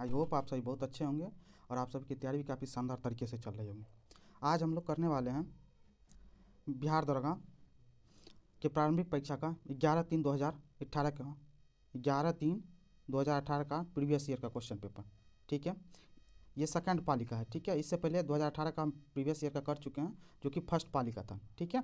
I hope आप सभी बहुत अच्छे होंगे और आप सबकी तैयारी भी काफ़ी शानदार तरीके से चल रही होंगी। आज हम लोग करने वाले हैं बिहार दरोगा के प्रारंभिक परीक्षा का 11/3/2018 का 11/3/2018 का प्रीवियस ईयर का क्वेश्चन पेपर। ठीक है, ये सेकंड पाली का है। ठीक है, इससे पहले 2018 का हम प्रीवियस ईयर का कर चुके हैं जो कि फर्स्ट पाली का था। ठीक है,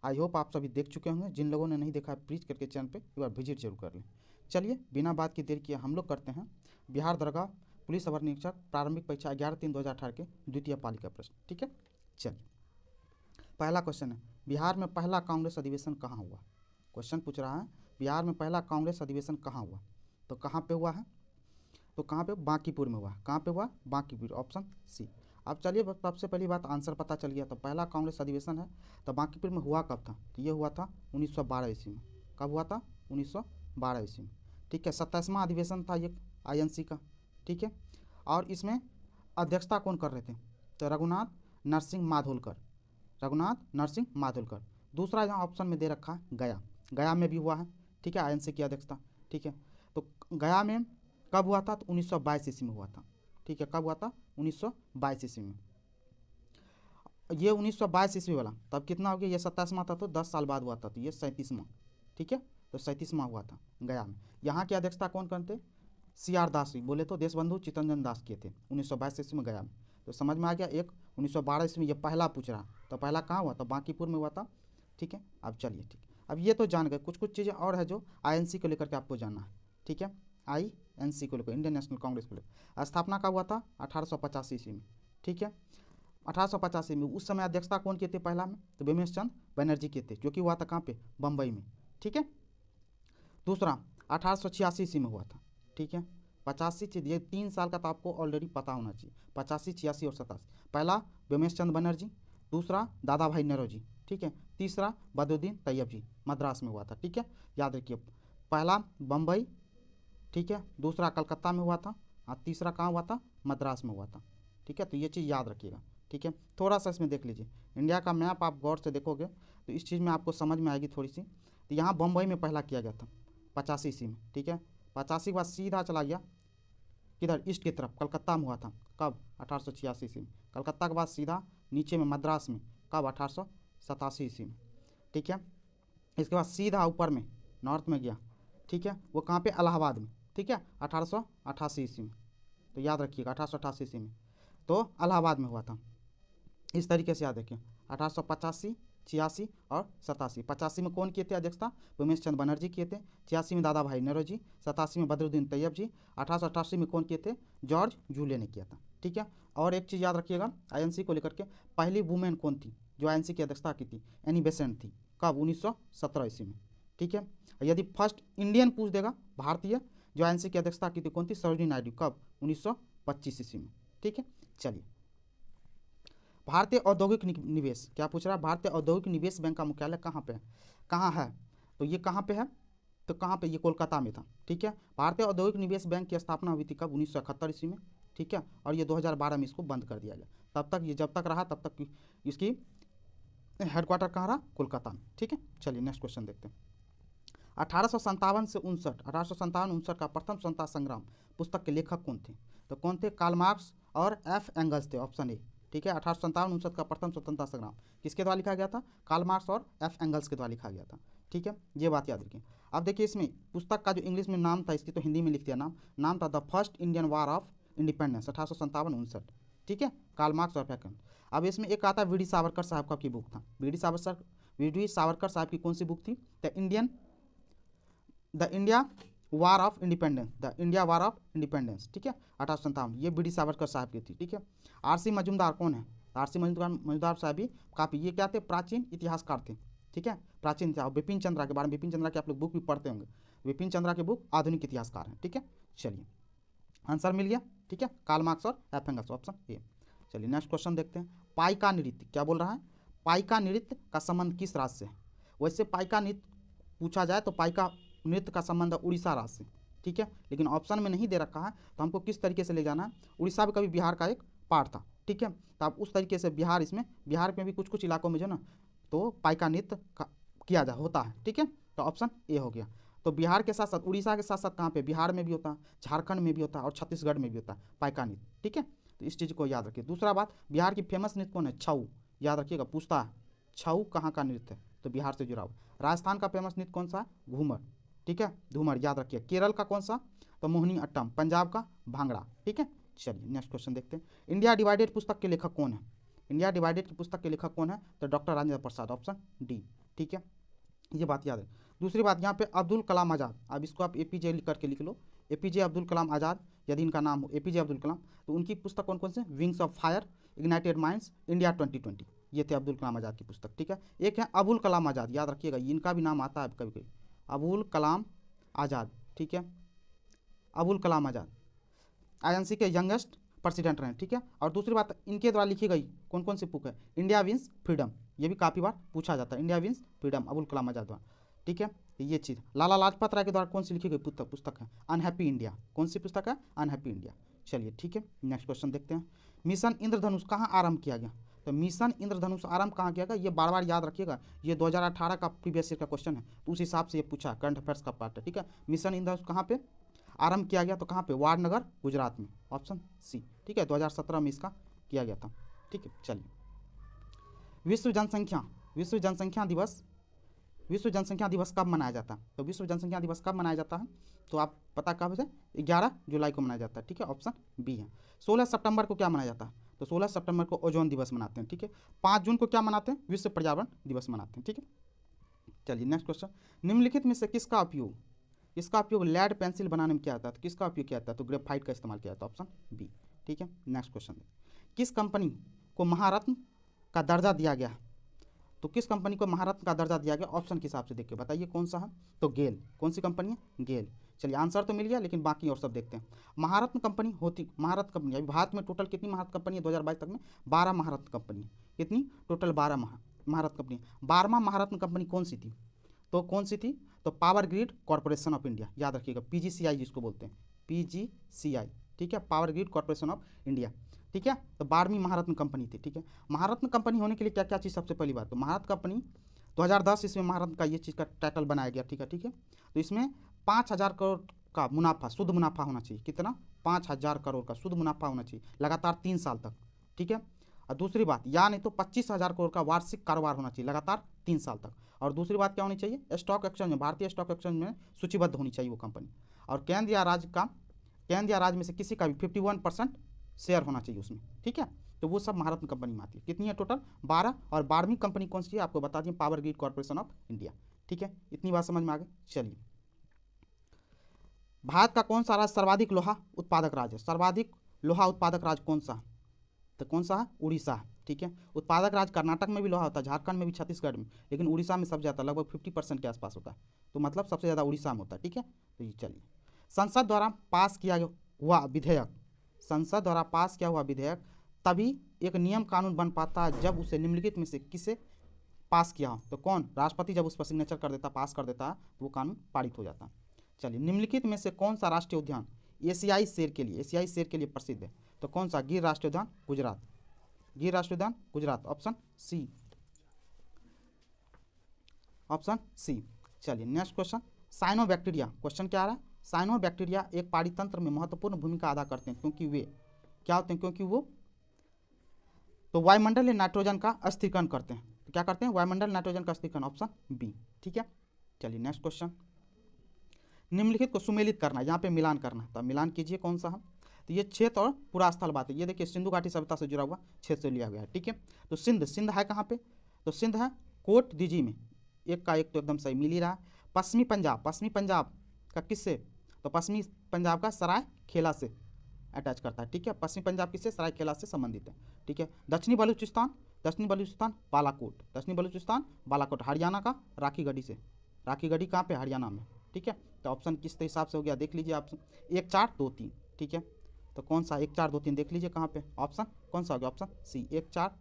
आई होप आप सभी देख चुके होंगे। जिन लोगों ने नहीं देखा है प्लीज़ करके चैनल पे एक बार विजिट जरूर कर लें। चलिए बिना बात की देर किए हम लोग करते हैं बिहार दरोगा पुलिस अवर निरीक्षक प्रारंभिक परीक्षा 11/3/2018 के द्वितीय पाली का प्रश्न। ठीक है, चलिए पहला क्वेश्चन है, बिहार में पहला कांग्रेस अधिवेशन कहाँ हुआ। क्वेश्चन पूछ रहा है बिहार में पहला कांग्रेस अधिवेशन कहाँ हुआ, तो कहाँ पे हुआ है, तो कहाँ पे, बांकीपुर में हुआ। कहाँ पे हुआ, बांकीपुर, ऑप्शन सी। अब चलिए सबसे पहली बात आंसर पता चल गया। तो पहला कांग्रेस अधिवेशन है तो बांकीपुर में हुआ कब था, तो ये हुआ था 1912 ईस्वी में। कब हुआ था, 1912 ईस्वी में। ठीक है, 27वां अधिवेशन था ये INC का। ठीक है, और इसमें अध्यक्षता कौन कर रहे थे, तो रघुनाथ नरसिंह माधोलकर, रघुनाथ नरसिंह माधोलकर। दूसरा यहाँ ऑप्शन में दे रखा है गया, गया में भी हुआ है। ठीक है, INC की अध्यक्षता। ठीक है, तो गया में कब हुआ था, तो 1922 ईस्वी में हुआ था। ठीक है, कब हुआ था, 1922 ईस्वी में। ये 1922 ईस्वी वाला तब कितना हो गया, ये 27वां था तो 10 साल बाद हुआ था, तो ये 37वां। ठीक है, तो 37वां हुआ था गया में। यहाँ की अध्यक्षता कौन करते, CR दास जी, बोले तो देशबंधु चित्तरंजन दास किए थे 1922 ईस्वी में गया में। तो समझ में आ गया। एक 1912 ईस्वी में ये पहला पूछ रहा, तो पहला कहाँ हुआ, तो बांकीपुर में हुआ था। ठीक है, अब चलिए ठीक, अब ये तो जान गए। कुछ कुछ चीज़ें और है जो INC को लेकर के आपको जानना है। ठीक है, INC को लेकर, इंडियन नेशनल कांग्रेस को लेकर स्थापना कब हुआ था, 1885 ईस्वी में। ठीक है, 1885 में। उस समय अध्यक्षता कौन किए थे पहला में, तो बिमलेश चंद्र बनर्जी किए थे, जो कि हुआ था कहाँ पे, बम्बई में। ठीक है, दूसरा 1886 ईस्वी में हुआ था। ठीक है, 85, ये 3 साल का तो आपको ऑलरेडी पता होना चाहिए, 85, 86 और 87। पहला बिमलेश चंद्र बनर्जी, दूसरा दादा भाई नौरोजी। ठीक है, तीसरा बदरुद्दीन तैयब जी, मद्रास में हुआ था। ठीक है, याद रखिए, पहला बम्बई, ठीक है, दूसरा कलकत्ता में हुआ था और तीसरा कहाँ हुआ था, मद्रास में हुआ था। ठीक है, तो ये चीज़ याद रखिएगा। ठीक है, थोड़ा सा इसमें देख लीजिए, इंडिया का मैप आप गौर से देखोगे तो इस चीज़ में आपको समझ में आएगी थोड़ी सी। तो यहाँ बम्बई में पहला किया गया था 85 ईस्वी में। ठीक है, 85 के बाद सीधा चला गया किधर, ईस्ट की तरफ, कलकत्ता में हुआ था। कब, 1886 ईस्वी में। कलकत्ता के बाद सीधा नीचे में मद्रास में, कब, 1887 ईस्वी में। ठीक है, इसके बाद सीधा ऊपर में नॉर्थ में गया। ठीक है, वो कहाँ पे, इलाहाबाद में। ठीक है, 1888 ईस्वी में। तो याद रखिएगा 1888 ईस्वी में तो इलाहाबाद में हुआ था। इस तरीके से याद रखिए, 1885, 86 और 87। 85 में कौन किए थे अध्यक्षता, बिमलेश चंद्र बनर्जी किए थे। 86 में दादा भाई नौरोजी, 87 में बदरुद्दीन तैयब जी, 1888 में कौन किए थे, जॉर्ज जूले ने किया था। ठीक है, और एक चीज़ याद रखिएगा INC को लेकर के, पहली वुमेन कौन थी जो INC की अध्यक्षता की थी, एनी बेसेंट थी। कब, 1917 ईस्वी में। ठीक है, यदि फर्स्ट इंडियन पूछ देगा भारतीय जो INC की अध्यक्षता की थी, कौन थी, सरोजिनी नायडू। कब, 1925 ईस्वी में। ठीक है, चलिए भारतीय औद्योगिक निवेश, क्या पूछ रहा है, भारतीय औद्योगिक निवेश बैंक का मुख्यालय कहाँ पे है, कहाँ है, तो ये कहाँ पे है, तो कहाँ पे, ये कोलकाता में था। ठीक है, भारतीय औद्योगिक निवेश बैंक की स्थापना हुई थी कब, 1971 ईस्वी में। ठीक है, और ये 2012 में इसको बंद कर दिया गया। तब तक ये जब तक रहा तब तक इसकी हेडक्वार्टर कहाँ रहा, कोलकाता में। ठीक है, चलिए नेक्स्ट क्वेश्चन देखते हैं। 1857 से 59, 1857-59 का प्रथम स्वतंत्रता संग्राम पुस्तक के लेखक कौन थे, तो कौन थे, कार्ल मार्क्स और F एंगल्स थे, ऑप्शन ए। ठीक है, 1857-59 का प्रथम स्वतंत्रता संग्राम किसके द्वारा लिखा गया था, कार्ल मार्क्स और F एंगल्स के द्वारा लिखा गया था। ठीक है, ये बात याद रखिए। अब देखिए इसमें पुस्तक का जो इंग्लिश में नाम था, इसकी तो हिंदी में लिख दिया नाम था the first Indian war of independence, 1857-59। ठीक है, कार्ल मार्क्स और F एंगल्स। अब इसमें एक आता है VD सावरकर साहब का की बुक था, VD सावरकर साहब की कौन सी बुक थी, the India war of independence, the India war of independence. ठीक है, 1857, ये VD सावरकर साहब की थी। ठीक है, RC मजूमदार कौन है, RC मजूमदार साहब भी काफ़ी, ये क्या थे, प्राचीन इतिहासकार थे। ठीक है, प्राचीन इतिहास। बिपिन चंद्रा के बारे में, बिपिन चंद्रा की आप लोग बुक भी पढ़ते होंगे, बिपिन चंद्रा की बुक आधुनिक इतिहासकार हैं। ठीक है, चलिए आंसर मिल गया। ठीक है, कार्ल मार्क्स और F एंगल्स, ऑप्शन ए। चलिए नेक्स्ट क्वेश्चन देखते हैं। पाइका नृत्य, क्या बोल रहा है, पाइका नृत्य का संबंध किस राज्य से है। वैसे पाइका नृत्य पूछा जाए तो पाइका नृत्य का संबंध उड़ीसा राज्य से। ठीक है, लेकिन ऑप्शन में नहीं दे रखा है तो हमको किस तरीके से ले जाना है, उड़ीसा भी कभी बिहार का एक पार्ट था। ठीक है, तो आप उस तरीके से बिहार, इसमें बिहार में भी कुछ कुछ इलाकों में जो ना तो पाइका नृत्य किया जा होता है। ठीक है, तो ऑप्शन ए हो गया। तो तो बिहार के साथ साथ उड़ीसा के साथ साथ कहाँ पे, बिहार में भी होता है, झारखंड में भी होता है और छत्तीसगढ़ में भी होता है पाइका नृत्य, ठीक है। तो इस चीज़ को याद रखिए। दूसरा बात, बिहार की फेमस नृत्य कौन है, छऊ, याद रखिएगा, पूछता है छऊ कहाँ का नृत्य है, तो बिहार से जुड़ा हुआ। राजस्थान का फेमस नृत्य कौन सा है, घूमर, ठीक है, घूमर याद रखिए। केरल का कौन सा, तो मोहिनी अट्टम। पंजाब का भांगड़ा, ठीक है। चलिए नेक्स्ट क्वेश्चन देखते हैं। इंडिया डिवाइडेड पुस्तक के लेखक कौन है, इंडिया डिवाइडेड की पुस्तक के लेखक कौन है, तो doctor Rajendra Prasad, option D, ठीक है, ये बात याद है। दूसरी बात, यहाँ पे अब्दुल कलाम आज़ाद, अब इसको आप एपीजे करके लिख लो, एपीजे अब्दुल कलाम आज़ाद, यदि इनका नाम हो एपीजे अब्दुल कलाम, तो उनकी पुस्तक कौन कौन से, wings of fire, ignited minds, India 2020, ये थे अब्दुल कलाम आज़ाद की पुस्तक, ठीक है। एक है अबुल कलाम आज़ाद, याद रखिएगा, इनका भी नाम आता है कभी कभी, अबुल कलाम आज़ाद, ठीक है, अबुल कलाम आज़ाद आईएनसी के यंगेस्ट प्रेसिडेंट रहे, ठीक है। और दूसरी बात, इनके द्वारा लिखी गई कौन कौन सी बुक है, इंडिया विंस फ्रीडम, ये भी काफ़ी बार पूछा जाता है, India wins freedom Abul Kalam Azad द्वारा, ठीक है। ये चीज़ लाला लाजपत राय के द्वारा कौन सी लिखी गई पुस्तक है, अनहैप्पी इंडिया, कौन सी पुस्तक है, अनहैप्पी इंडिया। चलिए ठीक है, नेक्स्ट क्वेश्चन देखते हैं। मिशन इंद्रधनुष कहाँ आरंभ किया गया, तो मिशन इंद्रधनुष आरंभ कहाँ किया गया, ये बार बार याद रखिएगा, ये 2018 का प्रीवियस ईयर का क्वेश्चन है, तो उस हिसाब से ये पूछा, करंट अफेयर्स का पार्ट है, ठीक है। मिशन इंद्रधनुष कहाँ पे आरंभ किया गया, तो कहाँ पे, वारनगर गुजरात में, ऑप्शन सी, ठीक है, 2017 में इसका किया गया था, ठीक है। चलिए, विश्व जनसंख्या दिवस कब मनाया जाता है, तो विश्व जनसंख्या दिवस कब मनाया जाता है, तो आप पता कब है, 11 जुलाई को मनाया जाता है, ठीक है, ऑप्शन बी है। 16 सितंबर को क्या मनाया जाता है, तो 16 सितंबर को ओजोन दिवस मनाते हैं, ठीक है। 5 जून को क्या मनाते हैं, विश्व पर्यावरण दिवस मनाते हैं, ठीक है। चलिए नेक्स्ट क्वेश्चन, निम्नलिखित में से किसका उपयोग, इसका उपयोग लेड पेंसिल बनाने में किया जाता है, तो किसका उपयोग किया जाता है, तो ग्रेफाइट का इस्तेमाल किया जाता है, ऑप्शन बी, ठीक है। नेक्स्ट क्वेश्चन, किस कंपनी को महारत्न का दर्जा दिया गया, तो किस कंपनी को महारत्न का दर्जा दिया गया, ऑप्शन के हिसाब से देख के बताइए कौन सा है, तो गेल, कौन सी कंपनी है, गेल। चलिए आंसर तो मिल गया, लेकिन बाकी और सब देखते हैं। महारत्न कंपनी होती, महारत्न कंपनी अभी भारत में टोटल कितनी महारत्न कंपनी है, 2022 तक में 12 महारत्न कंपनी है, कितनी टोटल 12 महारत्न कंपनी। 12वां महारत्न कंपनी कौन सी थी, तो कौन सी थी, तो power grid corporation of India, याद रखिएगा, पीजीसीआई जिसको बोलते हैं, पीजीसीआई, ठीक है, power grid corporation of India, ठीक है। तो 12वीं महारत्न कंपनी थी, ठीक है। महारत्न कंपनी होने के लिए क्या क्या चीज़, सबसे पहली बात, तो महारत्न कंपनी 2010 इसमें महारत्न का ये चीज़ का टाइटल बनाया गया, ठीक है, ठीक है। तो इसमें 5,000 करोड़ का मुनाफा, शुद्ध मुनाफा होना चाहिए, कितना, 5,000 करोड़ का शुद्ध मुनाफा होना चाहिए लगातार 3 साल तक, ठीक है। और दूसरी बात, या नहीं तो 25,000 करोड़ का वार्षिक कारोबार होना चाहिए लगातार 3 साल तक। और दूसरी बात क्या होनी चाहिए, स्टॉक एक्सचेंज में, भारतीय स्टॉक एक्सचेंज में सूचीबद्ध होनी चाहिए वो कंपनी। और केंद्र या राज्य में से किसी का भी 51% शेयर होना चाहिए उसमें, ठीक है। तो वो सब महारत्न कंपनी में आती है, कितनी है टोटल, 12। और 12वीं कंपनी कौन सी है, आपको बता दें, power grid corporation of India, ठीक है। इतनी बात समझ में आ गई। चलिए, भारत का कौन सा राज्य सर्वाधिक लोहा उत्पादक राज्य है, सर्वाधिक लोहा उत्पादक राज्य कौन सा है, तो कौन सा है, उड़ीसा है, ठीक है। उत्पादक राज्य कर्नाटक में भी लोहा होता है, झारखंड में भी, छत्तीसगढ़ में, लेकिन उड़ीसा में सबसे ज़्यादा, लगभग 50% के आसपास होता है, तो मतलब सबसे ज़्यादा उड़ीसा में होता है, ठीक है। तो ये चलिए, संसद द्वारा पास किया हुआ विधेयक, संसद द्वारा पास किया हुआ विधेयक तभी एक नियम कानून बन पाता है जब उसे निम्नलिखित में से किसे पास किया हो, तो कौन, राष्ट्रपति जब उस पर सिग्नेचर कर देता, पास कर देता है, तो वो कानून पारित हो जाता है। चलिए, निम्नलिखित में से कौन सा राष्ट्रीय उद्यान एशियाई शेर के लिए प्रसिद्ध है, तो कौन सा, गिर राष्ट्रीय उद्यान गुजरात, गिर राष्ट्रीय उद्यान Gujarat, option C, option C. चलिए नेक्स्ट क्वेश्चन, साइनोबैक्टीरिया, क्वेश्चन क्या आ रहा है, साइनोबैक्टीरिया एक पारितंत्र में महत्वपूर्ण भूमिका अदा करते हैं, क्योंकि वे क्या होते हैं, क्योंकि वो तो वायुमंडलीय नाइट्रोजन का अस्थिरीकरण करते हैं, तो क्या करते हैं, वायुमंडल नाइट्रोजन का अस्थिरीकरण, ऑप्शन बी, ठीक है। चलिए नेक्स्ट क्वेश्चन, निम्नलिखित को सुमेलित करना, यहाँ पे मिलान करना है, तो मिलान कीजिए कौन सा है, तो ये क्षेत्र और पूरा स्थल बात है, ये देखिए सिंधु घाटी सभ्यता से जुड़ा हुआ क्षेत्र से लिया गया है, ठीक है। तो सिंध है कहाँ पे, तो सिंध है कोट दीजी में, एक का एक तो एकदम सही मिल ही रहा है। पश्चिमी पंजाब का किससे, तो पश्चिमी पंजाब का सराय खेला से अटैच करता है, ठीक है। पश्चिमी पंजाब किससे, सराय खेला से संबंधित है, ठीक है। दक्षिणी बलूचिस्तान बालाकोट हरियाणा का राखी गढ़ी से, राखी गढ़ी कहाँ पे, हरियाणा में, ठीक है। तो ऑप्शन किस हिसाब से हो गया, देख लीजिए ऑप्शन 1 4 2 3, ठीक है। तो कौन सा 1 4 2 3 देख लीजिए कहाँ पे, ऑप्शन कौन सा हो गया, ऑप्शन सी, 1 4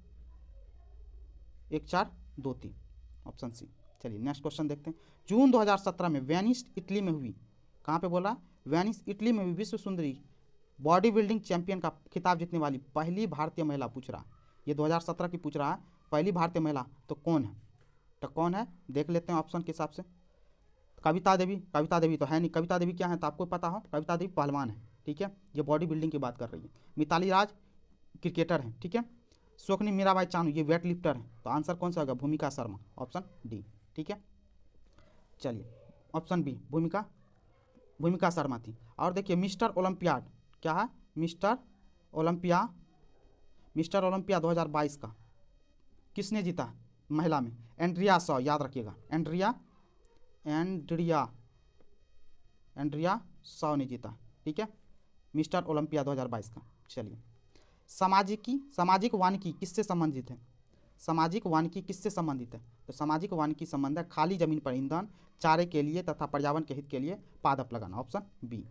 2 3, ऑप्शन सी। चलिए नेक्स्ट क्वेश्चन देखते हैं, जून 2017 में वेनिस इटली में हुई, कहाँ पे बोला, वेनिस इटली में हुई विश्व सुंदरी बॉडी बिल्डिंग चैंपियन का खिताब जीतने वाली पहली भारतीय महिला, पूछ रहा, ये 2017 की पूछ रहा है, पहली भारतीय महिला, तो कौन है, देख लेते हैं ऑप्शन के हिसाब से। कविता देवी तो है नहीं। कविता देवी क्या है तो आपको पता हो, कविता देवी पहलवान है, ठीक है, ये बॉडी बिल्डिंग की बात कर रही है। मिताली राज क्रिकेटर है, ठीक है। शोकनी मीराबाई चानू ये वेट लिफ्टर है। तो आंसर कौन सा होगा, भूमिका शर्मा, ऑप्शन डी, ठीक है। चलिए ऑप्शन बी, भूमिका शर्मा थी। और देखिए मिस्टर ओलंपियाड क्या है, मिस्टर ओलंपिया 2022 का किसने जीता महिला में, एंड्रिया शॉ, याद रखिएगा, एंड्रिया शॉ ने जीता, ठीक है, मिस्टर ओलंपिया 2022 का। चलिए सामाजिक वानिकी किससे संबंधित है, सामाजिक वानिकी किससे संबंधित है, तो सामाजिक वानिकी संबंध है खाली जमीन पर ईंधन, चारे के लिए तथा पर्यावरण के हित के लिए पादप लगाना, ऑप्शन बी।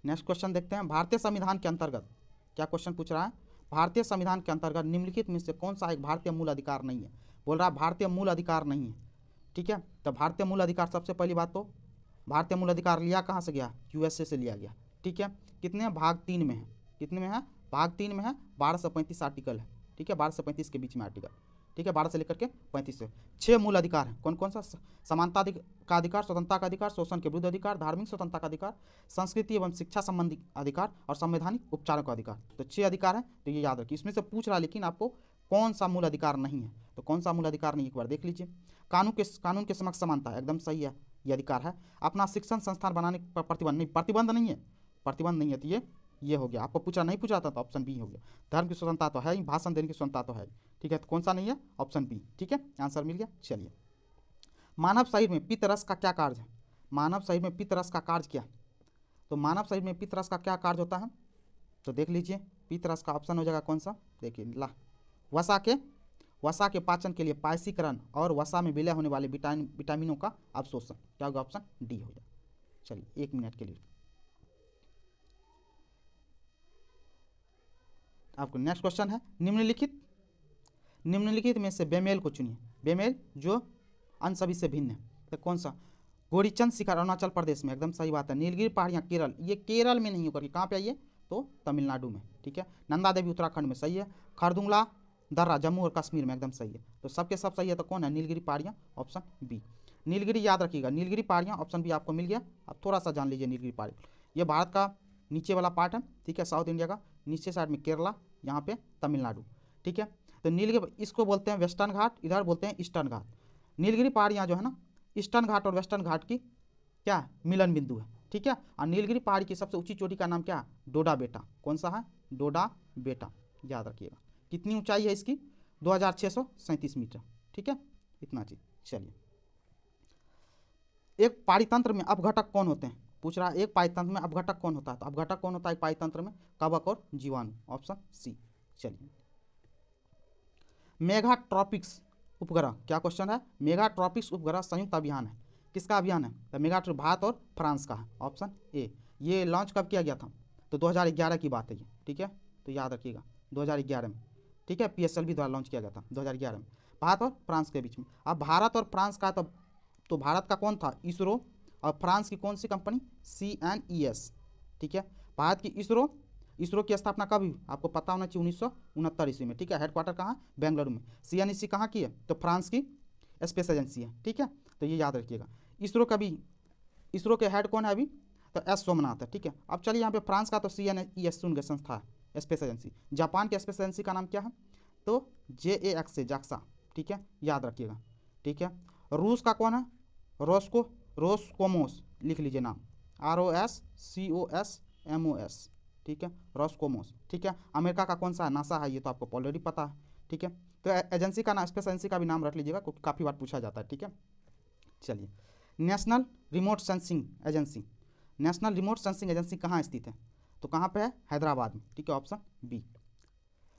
नेक्स्ट क्वेश्चन देखते हैं। भारतीय संविधान के अंतर्गत क्या क्वेश्चन पूछ रहा है, भारतीय संविधान के अंतर्गत निम्नलिखित में से कौन सा एक भारतीय मूल अधिकार नहीं है, बोल रहा है भारतीय मूल अधिकार नहीं है, ठीक है। तो भारतीय मूल अधिकार, सबसे पहली बात तो भारतीय मूल अधिकार लिया कहाँ से गया, यूएसए से लिया गया, ठीक है। कितने भाग 3 में है, कितने में है, भाग 3 में है, 12 से 35 आर्टिकल है, ठीक है, 12 से 35 के बीच में आर्टिकल, ठीक है, 12 से लेकर के 35 से। 6 मूल अधिकार हैं, कौन कौन सा, समानता का अधिकार, स्वतंत्रता का अधिकार, शोषण के विरुद्ध अधिकार, धार्मिक स्वतंत्रता का अधिकार, संस्कृति एवं शिक्षा संबंधी अधिकार और संवैधानिक उपचारों का अधिकार। तो 6 अधिकार हैं, तो ये याद रखिए। इसमें से पूछ रहा है लेकिन आपको कौन सा मूल अधिकार नहीं है, तो कौन सा मूल अधिकार नहीं, एक बार देख लीजिए। कानून के समक्ष समानता, एकदम सही है, ये अधिकार है। अपना शिक्षण संस्थान बनाने पर प्रतिबंध नहीं, प्रतिबंध नहीं है, तो ये हो गया। आपको नहीं पूछा था तो ऑप्शन बी हो गया। धर्म की स्वतंत्रता तो है ही, भाषण देने की स्वतंत्रता तो है, ठीक है, तो कौन सा नहीं है, ऑप्शन बी, ठीक है, आंसर मिल गया। चलिए मानव शरीर में पित्त रस का क्या कार्य है, मानव शरीर में पित्त रस का कार्य क्या, तो मानव शरीर में पित्त रस का क्या कार्य होता है, तो देख लीजिए पित्त रस का ऑप्शन हो जाएगा कौन सा, देखिए वसा के पाचन के लिए पायसीकरण और वसा में विलय होने वाले विटामिनों का अवशोषण, क्या होगा, ऑप्शन डी हो जाए। चलिए 1 मिनट के लिए आपको नेक्स्ट क्वेश्चन है, निम्नलिखित में से बेमेल को चुनिए, बेमेल जो अन्य सभी से भिन्न है, तो कौन सा, गोरीचंद शिखर अरुणाचल प्रदेश में, एकदम सही बात है। नीलगिरी पहाड़ियाँ केरल, ये केरल में नहीं होकर कहाँ पे आइए, तो तमिलनाडु में, ठीक है। नंदा देवी उत्तराखंड में, सही है। खरदुंगला दर्रा जम्मू और कश्मीर में, एकदम सही है। तो सबके सब सही है, तो कौन है, नीलगिरी पहाड़ियाँ, ऑप्शन बी। नीलगिरी याद रखिएगा, नीलगिरी पहाड़ियाँ, ऑप्शन बी आपको मिल गया। अब थोड़ा सा जान लीजिए नीलगिरी पहाड़ी, ये भारत का नीचे वाला पार्ट है, ठीक है, साउथ इंडिया का नीचे साइड में केरला, यहाँ पे तमिलनाडु, ठीक है। तो नीलगिरी इसको बोलते हैं वेस्टर्न घाट, इधर बोलते हैं ईस्टर्न घाट। नीलगिरी पहाड़ियाँ जो है ना, ईस्टर्न घाट और वेस्टर्न घाट की क्या मिलन बिंदु है, ठीक है। और नीलगिरी पहाड़ी की सबसे ऊंची चोटी का नाम क्या है, डोडा बेटा, कौन सा है, डोडा बेटा, याद रखिएगा। कितनी ऊंचाई है इसकी, 2637 मीटर, ठीक है, इतना चीज। चलिए एक पारितंत्र में अपघटक कौन होते हैं, पूछ रहा है एक पारितंत्र में अपघटक कौन होता है, तो अपघटक कौन होता है एक पारितंत्र में, कवक और जीवाणु, ऑप्शन सी। चलिए मेगाट्रॉपिक्स उपग्रह, क्या क्वेश्चन है, मेगाट्रॉपिक्स उपग्रह संयुक्त अभियान है, किसका अभियान है, तो मेगाट्रॉपिक्स भारत और फ्रांस का है, ऑप्शन ए। ये लॉन्च कब किया गया था, तो 2011 की बात है ये, ठीक है, तो याद रखिएगा 2011 में, ठीक है, PSLV द्वारा लॉन्च किया गया था 2011 में, भारत और फ्रांस के बीच में। अब भारत और फ्रांस का तो भारत का कौन था, इसरो, और फ्रांस की कौन सी कंपनी, CNES, ठीक है। भारत की इसरो की स्थापना कब हुई, आपको पता होना चाहिए, 1969 ईस्वी में, ठीक है। हेडक्वार्टर कहाँ, बेंगलुरु में। CNEC कहाँ की है, तो फ्रांस की स्पेस एजेंसी है, ठीक है, तो ये याद रखिएगा। इसरो के हेड कौन है अभी, तो S सोमनाथ है, ठीक है। अब चलिए यहाँ पे फ्रांस का तो CNES सुन गए, संस्था है, स्पेस एजेंसी। जापान के स्पेस एजेंसी का नाम क्या है, तो JAXA से जाक्सा, ठीक है, याद रखिएगा, ठीक है। रूस का कौन है, रोस्कोमोस, लिख लीजिए नाम, ROSCOSMOS, ठीक है, रोस्कोमोस, ठीक है। अमेरिका का कौन सा है, नासा है, ये तो आपको ऑलरेडी पता है, ठीक है। तो एजेंसी का नाम, स्पेस एजेंसी का भी नाम रख लीजिएगा क्योंकि काफ़ी बार पूछा जाता है, ठीक है। चलिए नेशनल रिमोट सेंसिंग एजेंसी कहाँ स्थित है, तो कहाँ पे है, हैदराबाद में, ठीक है, ऑप्शन बी।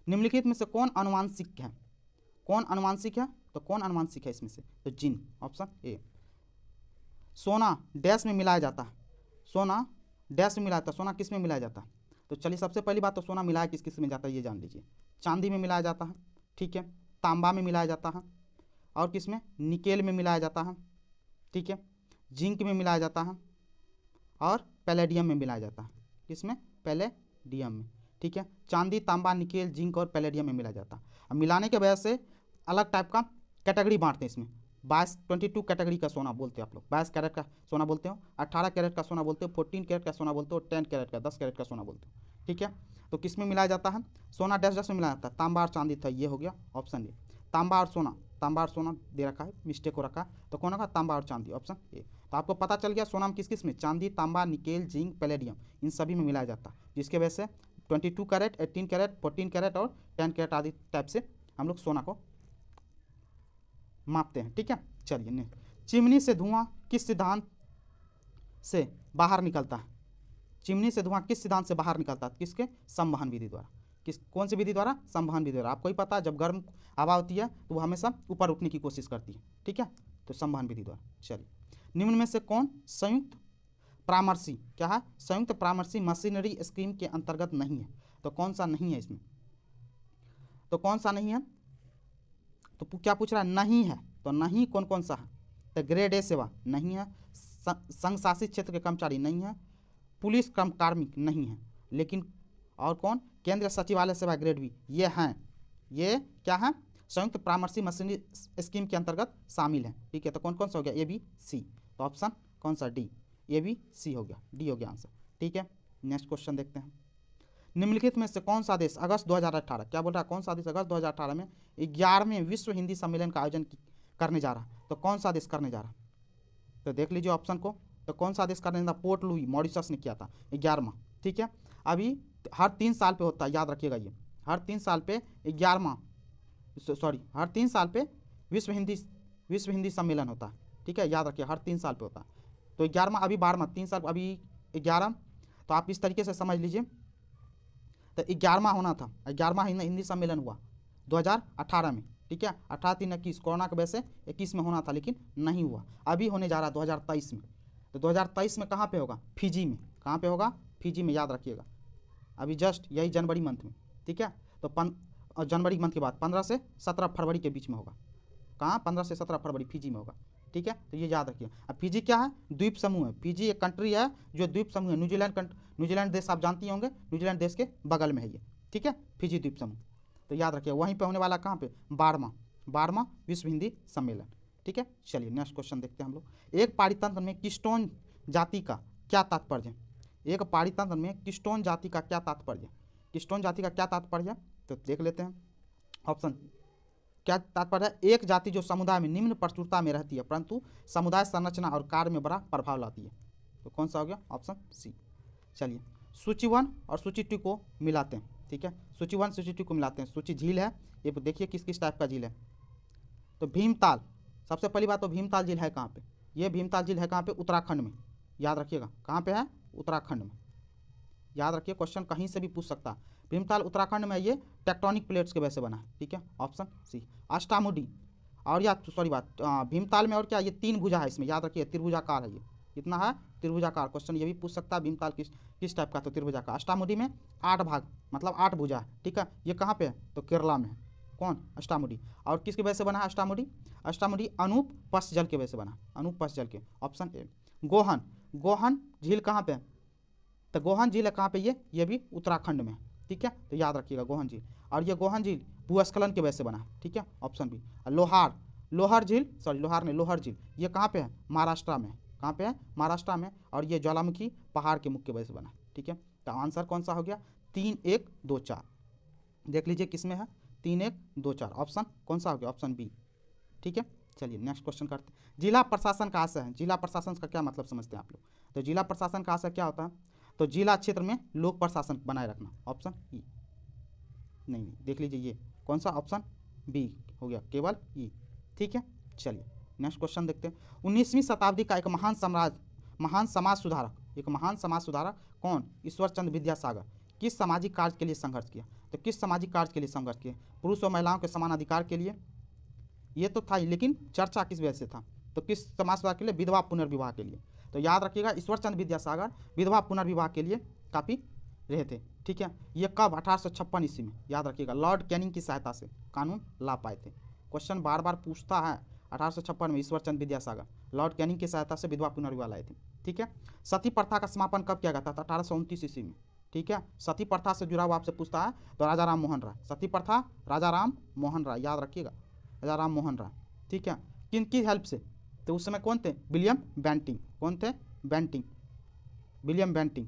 निम्नलिखित में से कौन अनुवांशिक है, तो कौन अनुवांशिक है इसमें से, तो जीन, ऑप्शन ए। सोना डैश में मिलाया जाता है, सोना किस में मिलाया जाता है, तो चलिए सबसे पहली बात तो सोना मिलाया किस में जाता है ये जान लीजिए। चांदी में मिलाया जाता है, ठीक है, तांबा में मिलाया जाता है, और किस में, निकेल में मिलाया जाता है, ठीक है, जिंक में मिलाया जाता है, और पैलेडियम में मिलाया जाता है, किसमें, पैलेडियम में, ठीक है। चांदी, तांबा, निकेल, जिंक और पैलेडियम में मिलाया जाता है। अब मिलाने के वजह से अलग टाइप का कैटेगरी बांटते हैं इसमें, 22 कैटेगरी का सोना बोलते हैं आप लोग, 22 कैरेट का सोना बोलते हो, 18 कैरेट का सोना बोलते हो, 14 कैरेट का सोना बोलते हो, 10 कैरेट का 10 कैरेट का सोना बोलते हो। ठीक है, तो किस में मिलाया जाता है? सोना डैश डैश में मिलाया जाता है, तांबा और चांदी था, ये हो गया ऑप्शन ए। तांबा और सोना, तांबा और सोना दे रखा है, मिस्टेक हो रखा है, तो कौन होगा? तांबा और चांदी, ऑप्शन ए। तो आपको पता चल गया सोना में किस किस में, चांदी, तांबा, निकेल, जिंक, पैलेडियम, इन सभी में मिलाया जाता है, जिसके वजह से 22 कैरेट, 18 कैरेट, 14 कैरेट और 10 कैरेट आदि टाइप से हम लोग सोना को मापते हैं। ठीक है, चलिए नहीं, चिमनी से धुआं किस सिद्धांत से बाहर निकलता है? चिमनी से धुआं किस सिद्धांत से बाहर निकलता है? किसके? संवहन विधि द्वारा। किस, कौन सी विधि द्वारा? संवहन विधि द्वारा। आपको ही पता है जब गर्म हवा होती है तो वो हमेशा ऊपर उठने की कोशिश करती है। ठीक है, तो संवहन विधि द्वारा। चलिए, निम्न में से कौन संयुक्त परामर्शी, क्या है? संयुक्त परामर्शी मशीनरी स्कीम के अंतर्गत नहीं है? तो कौन सा नहीं है इसमें? तो कौन सा नहीं है? तो क्या पूछ रहा है? नहीं है, तो नहीं कौन कौन सा है? तो ग्रेड ए सेवा नहीं है, संघ शासित क्षेत्र के कर्मचारी नहीं है, पुलिस कार्मिक नहीं है, लेकिन और कौन? केंद्रीय सचिवालय सेवा ग्रेड बी, ये हैं। ये क्या है? संयुक्त परामर्शी मशीनरी स्कीम के अंतर्गत शामिल है। ठीक है, तो कौन कौन सा हो गया? ए बी सी, तो ऑप्शन कौन सा? डी, ए बी सी हो गया, डी हो गया आंसर। ठीक है, नेक्स्ट क्वेश्चन देखते हैं। निम्नलिखित में से कौन सा देश अगस्त 2018, क्या बोल रहा है? कौन सा देश अगस्त 2018 में 11वें विश्व हिंदी सम्मेलन का आयोजन करने जा रहा है? तो कौन सा देश करने जा रहा है? तो देख लीजिए ऑप्शन को, तो कौन सा देश करने जा रहा? पोर्ट लुई, मॉरिशस ने किया था 11वां। ठीक है, अभी हर 3 साल पे होता है, याद रखिएगा ये, हर 3 साल पे 11वां, सॉरी हर 3 साल पे विश्व हिंदी सम्मेलन होता है। ठीक है, याद रखिए हर 3 साल पे होता है। तो 11वां, अभी 12वां, 3 साल अभी 11, तो आप इस तरीके से समझ लीजिए, तो 11वां होना था, 11वां हिंदी सम्मेलन हुआ 2018 में। ठीक है, 18-3-21 कोरोना की वजह से 21 में होना था, लेकिन नहीं हुआ। अभी होने जा रहा है 2023 में। तो 2023 में कहाँ पे होगा? फिजी में। कहाँ पे होगा? फिजी में, याद रखिएगा। अभी जस्ट यही जनवरी मंथ में। ठीक है, तो जनवरी मंथ के बाद 15 से 17 फरवरी के बीच में होगा। कहाँ? 15 से 17 फरवरी फिजी में होगा। ठीक है, तो ये याद रखिए। अब फिजी क्या है? द्वीप समूह है। फिजी एक कंट्री है जो द्वीप समूह है। न्यूजीलैंड देश आप जानती होंगे, न्यूजीलैंड देश के बगल में है ये। ठीक है, फिजी द्वीप समूह, तो याद रखिए वहीं पे होने वाला, कहाँ पे? 12वां विश्व हिंदी सम्मेलन। ठीक है, चलिए नेक्स्ट क्वेश्चन देखते हैं हम लोग। एक पारितंत्र में किस्टोन जाति का क्या तात्पर्य है? एक पारितंत्र में किस्टोन जाति का क्या तात्पर्य? किस्टोन जाति का क्या तात्पर्य है? तो देख लेते हैं ऑप्शन। क्या तात्पर्य है? एक जाति जो समुदाय में निम्न प्रचुरता में रहती है परंतु समुदाय संरचना और कार्य में बड़ा प्रभाव लाती है। तो कौन सा हो गया? Option C. चलिए, सूची 1 और सूची 2 को मिलाते हैं। ठीक है, सूची 1 सूची 2 को मिलाते हैं। सूची झील है, ये देखिए किस किस टाइप का झील है। तो भीमताल, सबसे पहली बात तो भीमताल झील है कहाँ पे? ये भीमताल झील है कहाँ पे? उत्तराखंड में, याद रखिएगा। कहाँ पे है? उत्तराखंड में, याद रखिए, क्वेश्चन कहीं से भी पूछ सकता है। भीमताल उत्तराखंड में, ये टेक्टोनिक प्लेट्स के वजह से बना है। ठीक है, ऑप्शन सी। अष्टामुडी, और या सॉरी बात, भीमताल में और क्या? ये 3 भुजा है इसमें, याद रखिए, त्रिभुजाकार है ये, कितना है? त्रिभुजाकार। क्वेश्चन ये भी पूछ सकता है भीमताल किस टाइप का? तो त्रिभुजाकार। अष्टामुडी में 8 भाग, मतलब 8 भुजा है। ठीक है, ये कहाँ पे है? तो केरला में है। कौन? अष्टामुडी। और किसकी वजह से बना है अष्टामुडी? अष्टामुडी अनूप पशजल के वजह से बना, अनूप पशजल के, ऑप्शन ए। गोहन झील कहाँ पे है? तो गोहन झील है कहाँ पे? ये भी उत्तराखंड में है। ठीक है, तो याद रखिएगा गोहन झील। और ये गोहन झील भूस्खलन की वजह से बना है। ठीक है, ऑप्शन बी। लोहर झील, सॉरी लोहार नहीं, लोहर झील, ये कहाँ पे है? महाराष्ट्र में। कहाँ पे है? महाराष्ट्र में। और ये ज्वालामुखी पहाड़ के मुख की वजह से बना है। ठीक है, तो आंसर कौन सा हो गया? 3, 1, 2, 4। देख लीजिए किस में है? 3, 1, 2, 4, ऑप्शन कौन सा हो गया? Option B. ठीक है, चलिए नेक्स्ट क्वेश्चन करते हैं। जिला प्रशासन का आशय है, जिला प्रशासन का क्या मतलब समझते हैं आप लोग? तो जिला प्रशासन का आशय क्या होता है? तो जिला क्षेत्र में लोक प्रशासन बनाए रखना, ऑप्शन ई। नहीं, देख लीजिए ये कौन सा? ऑप्शन बी हो गया, केवल ई। ठीक है, चलिए नेक्स्ट क्वेश्चन देखते हैं। 19वीं शताब्दी का एक महान समाज सुधारक कौन? ईश्वरचंद्र विद्यासागर। किस सामाजिक कार्य के लिए संघर्ष किया? तो किस सामाजिक कार्य के लिए संघर्ष किया? पुरुष और महिलाओं के समान अधिकार के लिए, ये तो था ही, लेकिन चर्चा किस वजह से था? तो किस समाज सुधार के लिए? विधवा पुनर्विवाह के लिए। तो याद रखिएगा ईश्वरचंद्र विद्यासागर विधवा पुनर्विवाह के लिए काफ़ी रहे थे। ठीक है, ये कब? 1856 ईस्वी में, याद रखिएगा। लॉर्ड कैनिंग की सहायता से कानून ला पाए थे। क्वेश्चन बार बार पूछता है। 1856 में ईश्वरचंद्र विद्यासागर लॉर्ड कैनिंग की सहायता से विधवा पुनर्विवाह लाए थे। ठीक है, सती प्रथा का समापन कब किया गया था? 1829 ईस्वी में। ठीक है, सती प्रथा से जुड़ा हुआ आपसे पूछता है तो राजा राम मोहन राय। सती प्रथा, राजा राम मोहन राय, याद रखिएगा, राजा राम मोहन राय। ठीक है, किनकी हेल्प से? तो उस समय कौन थे? William Bentinck. कौन थे? Bentinck, William Bentinck.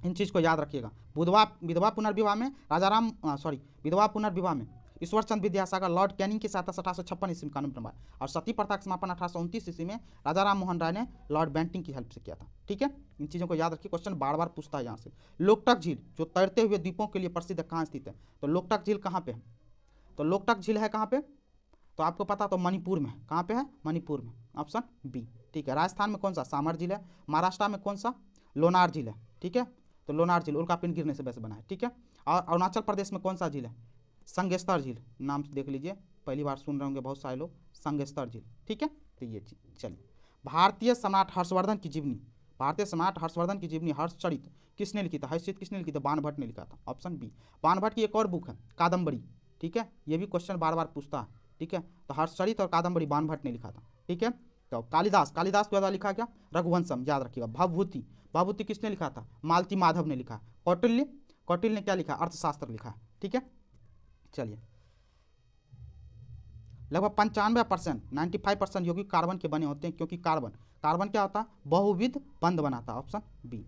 इन चीज़ को याद रखिएगा। विधवा पुनर्विवाह में विधवा पुनर्विवाह में ईश्वर चंद्र विद्यासागर लॉर्ड कैनिंग की सहायता से 1856 ईस्वी में कानून बनवाया, और सती प्रथा का समापन 1829 ईस्वी में राजा राम मोहन राय ने लॉर्ड बेंटिंग की हेल्प से किया था। ठीक है, इन चीज़ों को याद रखिए, क्वेश्चन बार बार पूछता है यहाँ से। लोकटक झील जो तैरते हुए द्वीपों के लिए प्रसिद्ध है, कहाँ स्थित है? तो लोकटक झील कहाँ पे है? तो लोकटक झील है कहाँ पे? तो आपको पता तो मणिपुर में। कहाँ पे है? मणिपुर में, ऑप्शन बी। ठीक है, राजस्थान में कौन सा? सामर झील है। महाराष्ट्र में कौन सा? लोनार झील है। ठीक है, तो लोनार झील उल्का पिंड गिरने से वैसे बना है। ठीक है, और अरुणाचल प्रदेश में कौन सा झील है? संगेस्तर झील, नाम से देख लीजिए, पहली बार सुन रहे होंगे बहुत सारे लोग, संगेस्तर झील। ठीक है, तो ये चीज। चलिए, भारतीय सम्राट हर्षवर्धन की जीवनी, भारतीय सम्राट हर्षवर्धन की जीवनी हर्षचरित किसने लिखी था? हर्षचरित किसने लिखी थी? बाणभट्ट ने लिखा था, ऑप्शन बी। बाणभट्ट की एक और बुक है कादम्बरी। ठीक है, ये भी क्वेश्चन बार बार पूछता है। ठीक है, तो हर्षचरित और कादम्बरी बाणभट्ट ने लिखा था। ठीक है, तो कालिदास द्वारा लिखा क्या? रघुवंशम, याद रखिएगा। भवभूति किसने लिखा था? मालती माधव ने लिखा। कौटिल्य ने क्या लिखा? अर्थशास्त्र लिखा। ठीक है, चलिए, लगभग 95%, 95% यौगिक कार्बन के बने होते हैं, क्योंकि कार्बन क्या होता है? बहुविध बंध बनाता है, ऑप्शन बी।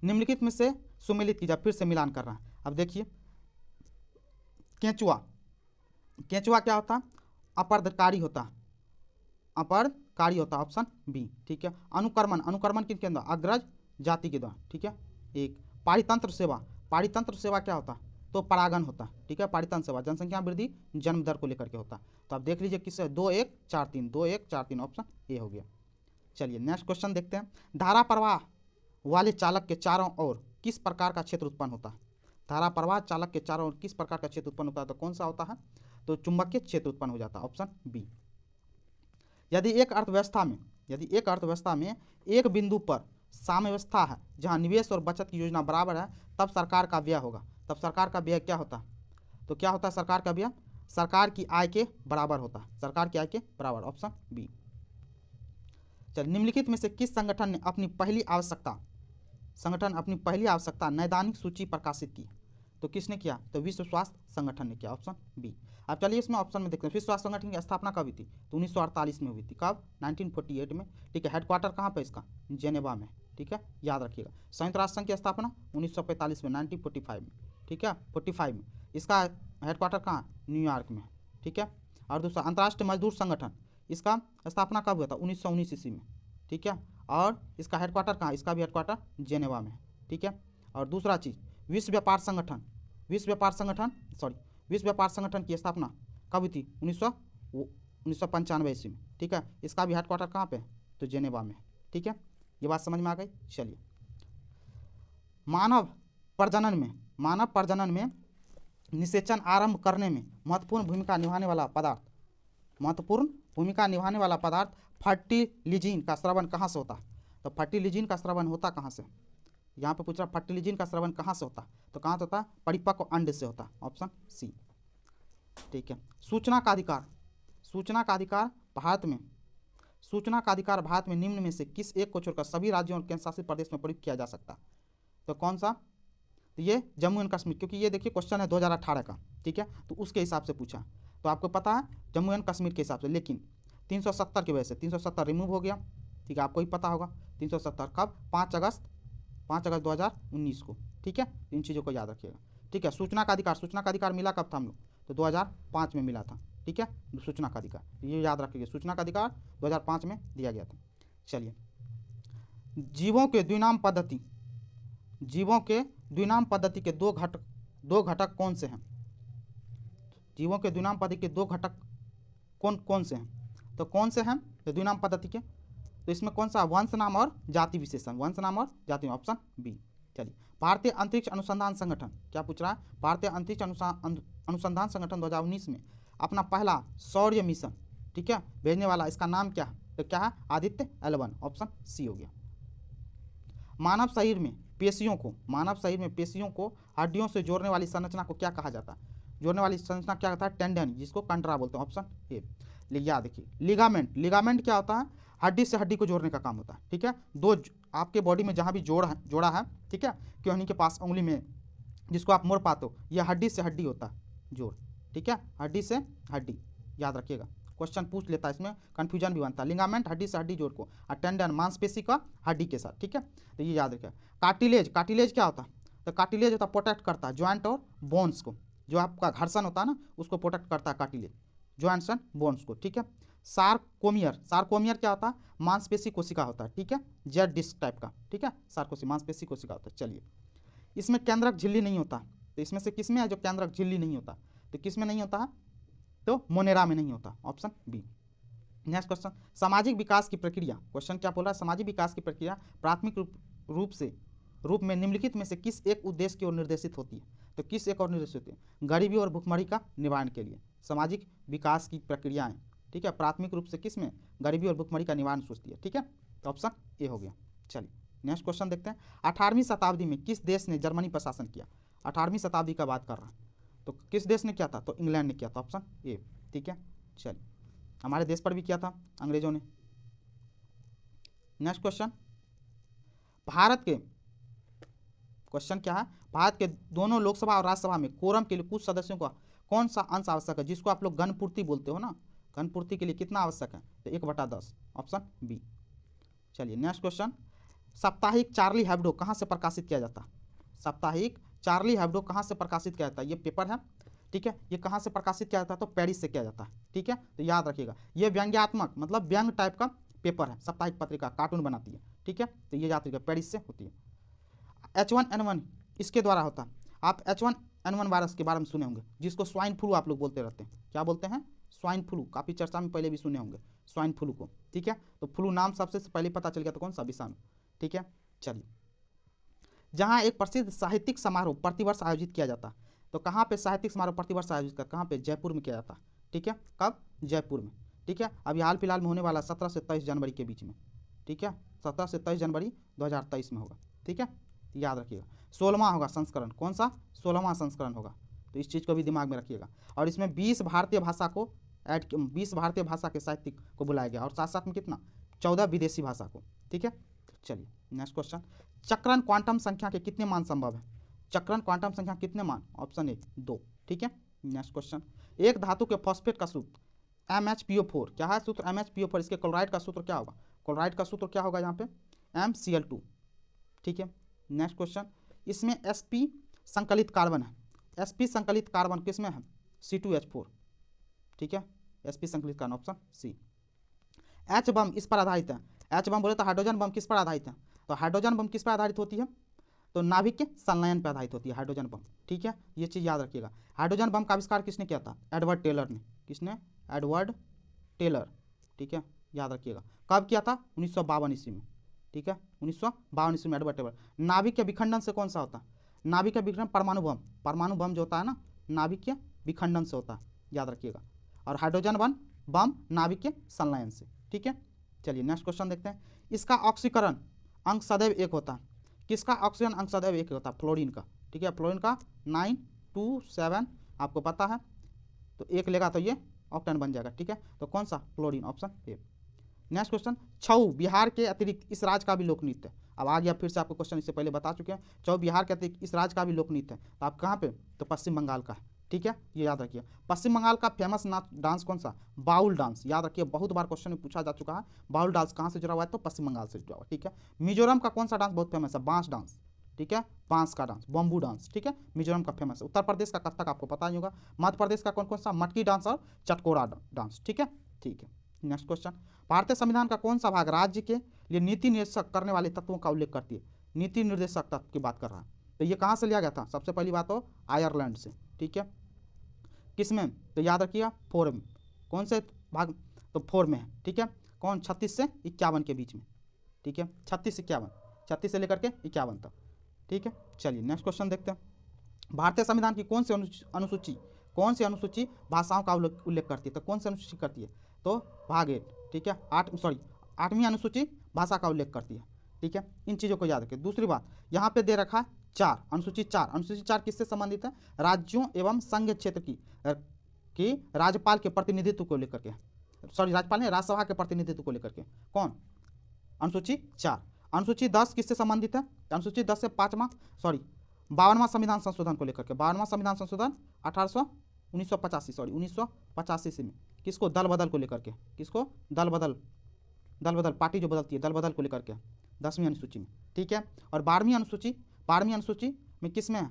निम्नलिखित में से सुमेलित कीजिए, फिर से मिलान कर रहा है। अब देखिए, केंचुआ क्या होता है? अपरदकारी होता, ऑप्शन बी। ठीक है, अनुकर्मण किसके अंदर? अग्रज जाति के द्वारा। ठीक है, एक पारितंत्र सेवा क्या होता है? तो परागण होता है। ठीक है, पारितंत्र सेवा जनसंख्या वृद्धि जन्म दर को लेकर के होता है। तो आप देख लीजिए किससे? 2 1 4 3, ऑप्शन ए हो गया। चलिए, नेक्स्ट क्वेश्चन देखते हैं। धारा प्रवाह वाले चालक के चारों ओर किस प्रकार का क्षेत्र उत्पन्न होता है? धारा प्रवाह चालक के चारों ओर किस प्रकार का क्षेत्र उत्पन्न होता है? तो कौन सा होता है? तो चुंबकीय क्षेत्र उत्पन्न हो जाता है, ऑप्शन बी। यदि एक अर्थव्यवस्था में एक बिंदु पर साम्यवस्था है, जहां निवेश और बचत की योजना बराबर है, तब सरकार का व्यय होगा। तब सरकार का व्यय क्या होता है? तो क्या होता है सरकार का व्यय? सरकार की आय के बराबर होता है, सरकार की आय के बराबर, ऑप्शन बी। चल, निम्नलिखित में से किस संगठन ने अपनी पहली आवश्यकता नैदानिक सूची प्रकाशित की? तो किसने किया? तो विश्व स्वास्थ्य संगठन ने किया, ऑप्शन बी। अब चलिए इसमें ऑप्शन में देखते हैं, विश्व स्वास्थ्य संगठन की स्थापना कब हुई थी? तो 1948 में हुई थी। कब? 1948 में। ठीक है, हेडक्वार्टर कहाँ पे इसका? जेनेवा में। ठीक है, याद रखिएगा। संयुक्त राष्ट्र संघ की स्थापना 1945 में, 1945 में। ठीक है, 45 में। इसका हेडक्वार्टर कहाँ? न्यूयॉर्क में। ठीक है, और दूसरा अंतर्राष्ट्रीय मजदूर संगठन, इसका स्थापना कब हुआ था? 1919 ईस्वी में। ठीक है, और इसका हेडक्वार्टर कहाँ? इसका भी हेडक्वार्टर जेनेवा में। ठीक है, और दूसरा चीज़, विश्व व्यापार संगठन की स्थापना कब हुई थी? 1995 ईस्वी में। ठीक है, इसका भी हेडक्वार्टर कहाँ पे? तो जेनेवा में। ठीक है, ये बात समझ में आ गई। चलिए, मानव प्रजनन में निषेचन आरंभ करने में महत्वपूर्ण भूमिका निभाने वाला पदार्थ फर्टिलिजिन का स्रवण कहाँ से होता है? तो फर्टिलिजिन का स्रवण होता कहाँ से? यहाँ पे पूछ रहा, फर्टिलिजिन का स्रवण कहाँ से होता है? तो कहाँ से होता है? परिपक्व अंड से होता है, ऑप्शन सी। ठीक है, सूचना का अधिकार भारत में निम्न में से किस एक को छोड़कर सभी राज्यों और केंद्र शासित प्रदेश में प्रयुक्त किया जा सकता है? तो कौन सा? तो ये जम्मू एंड कश्मीर, क्योंकि ये देखिए क्वेश्चन है 2018 का। ठीक है, तो उसके हिसाब से पूछा, तो आपको पता है जम्मू एंड कश्मीर के हिसाब से, लेकिन 370 की वजह से 370 रिमूव हो गया। ठीक है, आपको ही पता होगा 370 कब? 5 अगस्त 2019 को। ठीक है, इन चीज़ों को याद रखिएगा। ठीक है, सूचना का अधिकार मिला कब था हम लोग? तो 2005 में मिला था। ठीक है, सूचना का अधिकार, ये याद रखिएगा, सूचना का अधिकार 2005 में दिया गया था। चलिए, जीवों के द्विनाम पद्धति के दो घटक कौन से हैं? जीवों के द्विनाम पद्धति के 2 घटक कौन से हैं? तो कौन से हैं तो द्विनाम पद्धति के? तो इसमें कौन सा? वंश नाम और जाति विशेषण, ऑप्शन बी। चलिए, भारतीय अंतरिक्ष अनुसंधान संगठन क्या पूछ रहा है? भारतीय अंतरिक्ष अनुसंधान संगठन 2019 में अपना पहला सौर्य मिशन, ठीक है, भेजने वाला, इसका नाम क्या है? तो क्या है? आदित्य L1, ऑप्शन सी हो गया। मानव शरीर में पेशियों को हड्डियों से जोड़ने वाली संरचना को क्या कहा जाता है? जोड़ने वाली संरचना क्या कहता है? टेंडन, जिसको कंडरा बोलते हैं, ऑप्शन ए। याद देखिए, लिगामेंट क्या होता है? हड्डी से हड्डी को जोड़ने का काम होता है। ठीक है, दो आपके बॉडी में जहाँ भी जोड़ा है, ठीक है, क्यों के पास उंगली में जिसको आप मोड़ पाते हो, यह हड्डी से हड्डी होता है जोड़। ठीक है, हड्डी से हड्डी, याद रखिएगा, क्वेश्चन पूछ लेता है, इसमें कंफ्यूजन भी बनता है। लिगामेंट हड्डी से हड्डी जोड़ को, और टेंडन मांसपेशी का हड्डी के साथ, ठीक है, तो ये याद रखिए। कार्टिलेज, कार्टिलेज क्या होता है, तो कार्टिलेज होता है प्रोटेक्ट करता है ज्वाइंट और बोन्स को, जो आपका घर्षण होता है ना उसको प्रोटेक्ट करता है कार्टिलेज, ज्वाइंट्स एंड बोन्स को, ठीक है। सार्कोमियर, सार्कोमियर क्या होता है, मांसपेशी कोशिका होता है, ठीक है, जेड डिस्क टाइप का, ठीक है, सार्कोसी मांसपेशी कोशिका होता है। चलिए, इसमें केंद्रक झिल्ली नहीं होता, तो इसमें से किस में है जो केंद्रक झिल्ली नहीं होता, तो किस में नहीं होता है, तो मोनेरा में नहीं होता, ऑप्शन बी। नेक्स्ट क्वेश्चन, सामाजिक विकास की प्रक्रिया, क्वेश्चन क्या बोल रहा है, सामाजिक विकास की प्रक्रिया प्राथमिक रूप में निम्नलिखित में से किस एक उद्देश्य की ओर निर्देशित होती है, तो किस एक और निर्देशित होती है, गरीबी और भुखमरी का निवारण के लिए सामाजिक विकास की प्रक्रियाएं, ठीक है, प्राथमिक रूप से किस में, गरीबी और भुखमरी का निवारण सोचती है, ठीक है, तो ऑप्शन ए हो गया। चलिए नेक्स्ट क्वेश्चन देखते हैं, 18वीं शताब्दी में किस देश ने जर्मनी पर शासन किया, 18वीं शताब्दी का बात कर रहा है, तो किस देश ने किया था, तो इंग्लैंड ने किया था, ऑप्शन ए, ठीक है। चलिए, हमारे देश पर भी किया था अंग्रेजों ने। नेक्स्ट क्वेश्चन, भारत के, क्वेश्चन क्या है, भारत के दोनों लोकसभा और राज्यसभा में कोरम के लिए कुछ सदस्यों का कौन सा अंश आवश्यक है, जिसको आप लोग घनपूर्ति बोलते हो ना, घनपूर्ति के लिए कितना आवश्यक है, तो 1/10, ऑप्शन बी। चलिए नेक्स्ट क्वेश्चन, साप्ताहिक चार्ली हेब्डो कहाँ से प्रकाशित किया जाता है, साप्ताहिक चार्ली हेब्डो कहाँ से प्रकाशित किया जाता है, ये पेपर है, ठीक है, ये कहाँ से प्रकाशित किया जाता है, तो पेरिस से किया जाता है, ठीक है, तो याद रखिएगा, ये व्यंग्यात्मक मतलब व्यंग टाइप का पेपर है, साप्ताहिक पत्रिका कार्टून बनाती है, ठीक है, तो ये याद रखिएगा पेरिस से होती है। H1N1 इसके द्वारा होता है, आप H1N1 वायरस के बारे में सुने होंगे, जिसको स्वाइन फ्लू आप लोग बोलते रहते हैं, क्या बोलते हैं, स्वाइन फ्लू, काफ़ी चर्चा में पहले भी सुने होंगे स्वाइन फ्लू को, ठीक है, तो फ्लू नाम सबसे पहले पता चल गया तो कौन सा, विषाणु, ठीक है। चलिए, जहाँ एक प्रसिद्ध साहित्यिक समारोह प्रतिवर्ष आयोजित किया जाता है, तो कहाँ पे साहित्यिक समारोह प्रतिवर्ष आयोजित कर, कहाँ पे, जयपुर में किया जाता है, ठीक है, कब, जयपुर में, ठीक है, अभी हाल फिलहाल में होने वाला 17 से 23 जनवरी के बीच में, ठीक है, 17 से 23 जनवरी 2023 में होगा, ठीक है, याद रखिएगा। 16वां होगा संस्करण, कौन सा, 16वां संस्करण होगा, तो इस चीज़ को भी दिमाग में रखिएगा। और इसमें 20 भारतीय भाषा को 20 भारतीय भाषा के साहित्यिक को बुलाया गया, और साथ साथ में कितना, 14 विदेशी भाषा को, ठीक है। चलिए नेक्स्ट क्वेश्चन, चक्रण क्वांटम संख्या के कितने मान संभव है, चक्रण क्वांटम संख्या कितने मान, ऑप्शन ए 2, ठीक है। नेक्स्ट क्वेश्चन, एक धातु के फॉस्फेट का सूत्र MHPO4, क्या है सूत्र, MHPO4, इसके क्लोराइड का सूत्र क्या होगा, क्लोराइड का सूत्र क्या होगा यहाँ पे, MCl2, ठीक है। नेक्स्ट क्वेश्चन, इसमें sp संकलित कार्बन है, sp संकलित कार्बन किसमें है, C2H4, ठीक है, sp संकलित कार्बन, ऑप्शन सी। H बम इस पर आधारित है, H बम बोले तो हाइड्रोजन बम किस पर आधारित है, तो हाइड्रोजन बम किस पर आधारित होती है, तो नाभिक के संलयन पर आधारित होती है हाइड्रोजन बम, ठीक है, ये चीज़ याद रखिएगा। हाइड्रोजन बम का आविष्कार किसने किया था, एडवर्ड टेलर ने, किसने, एडवर्ड टेलर, ठीक है, याद रखिएगा। कब किया था, 1952 ईस्वी में, ठीक है, 1952 ईस्वी में एडवर्ड टेलर। नाभिक के विखंडन से कौन सा होता है, नाभिक के विखंडन परमाणु बम, परमाणु बम जो होता है ना नाभिक के विखंडन से होता है, याद रखिएगा। और हाइड्रोजन बम नाभिक के संलयन से, ठीक है। चलिए नेक्स्ट क्वेश्चन देखते हैं, इसका ऑक्सीकरण अंक सदैव 1 होता है, किसका ऑक्सीजन अंक सदैव 1 होता है, फ्लोरीन का, ठीक है, फ्लोरीन का 927 आपको पता है, तो 1 लेगा तो ये ऑक्टेन बन जाएगा, ठीक है, तो कौन सा, fluorine, option A. Next question, Chhau Bihar के अतिरिक्त इस राज्य का भी लोक नृत्य है, अब आ गया फिर से आपको क्वेश्चन, इससे पहले बता चुके हैं, छऊ बिहार के अतिरिक्त इस राज्य का भी लोक नृत्य है, तो आप कहाँ पे, तो पश्चिम बंगाल का है, ठीक है, ये याद रखिए। पश्चिम बंगाल का फेमस नाच डांस कौन सा, बाउल डांस, याद रखिए, बहुत बार क्वेश्चन में पूछा जा चुका है, बाउल डांस कहाँ से जुड़ा हुआ है, तो पश्चिम बंगाल से जुड़ा हुआ, ठीक है। मिजोरम का कौन सा डांस बहुत फेमस है, बांस डांस, ठीक है, बांस का डांस, बम्बू डांस, ठीक है, मिजोरम का फेमस है। उत्तर प्रदेश का कथक आपको पता ही होगा। मध्य प्रदेश का कौन कौन सा, मटकी डांस और चटकोरा डांस, ठीक है, ठीक है। नेक्स्ट क्वेश्चन, भारतीय संविधान का कौन सा भाग राज्य के लिए नीति निर्देशक करने वाले तत्वों का उल्लेख करती है, नीति निर्देशक तत्व की बात कर रहा है, तो ये कहाँ से लिया गया था, सबसे पहली बात तो आयरलैंड से, ठीक है, किसमें, तो याद रखिएगा 4 में, कौन से भाग, तो 4 में है, ठीक है, कौन, 36 से 51 के बीच में, ठीक है, 36 से लेकर के 51 तक, ठीक है। चलिए नेक्स्ट क्वेश्चन देखते हैं, भारतीय संविधान की कौन सी अनुसूची भाषाओं का उल्लेख करती है, तो कौन सी अनुसूची करती है, तो भाग 8, ठीक है, 8वीं अनुसूची भाषा का उल्लेख करती है, ठीक है, इन चीज़ों को याद रखें। दूसरी बात यहाँ पे दे रखा है 4, अनुसूची 4 किससे संबंधित है, राज्यों एवं संघ क्षेत्र की राज्यपाल के प्रतिनिधित्व को लेकर के, राज्यपाल ने राज्यसभा के प्रतिनिधित्व को लेकर के, कौन, अनुसूची 4। अनुसूची 10 किससे संबंधित है, अनुसूची 10 से 52वां संविधान संशोधन को लेकर के, 52वां संविधान संशोधन 1859 1985 सॉरी 1985 ईस्वी में। किसको? दल बदल को लेकर के। किसको? दल बदल पार्टी जो बदलती है, दल बदल को लेकर के 10वीं अनुसूची में, ठीक है। और 12वीं अनुसूची में किस में है?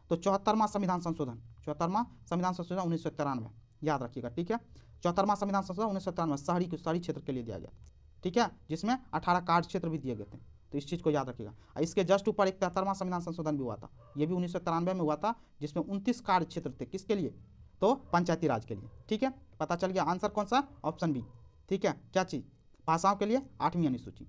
तो 74वां संविधान संशोधन, 74वां संविधान संशोधन 1993, याद रखिएगा, ठीक है। 74वां संविधान संशोधन 1993 शहरी क्षेत्र के लिए दिया गया, ठीक है, जिसमें 18 कार्य क्षेत्र भी दिए गए थे, तो इस चीज़ को याद रखिएगा। इसके जस्ट ऊपर 71वां संविधान संशोधन भी हुआ था, ये भी 1993 में हुआ था, जिसमें 29 कार्य क्षेत्र थे, किसके लिए? तो पंचायती राज के लिए, ठीक है। पता चल गया आंसर कौन सा? ऑप्शन बी, ठीक है। क्या चीज़? भाषाओं के लिए 8वीं अनुसूची।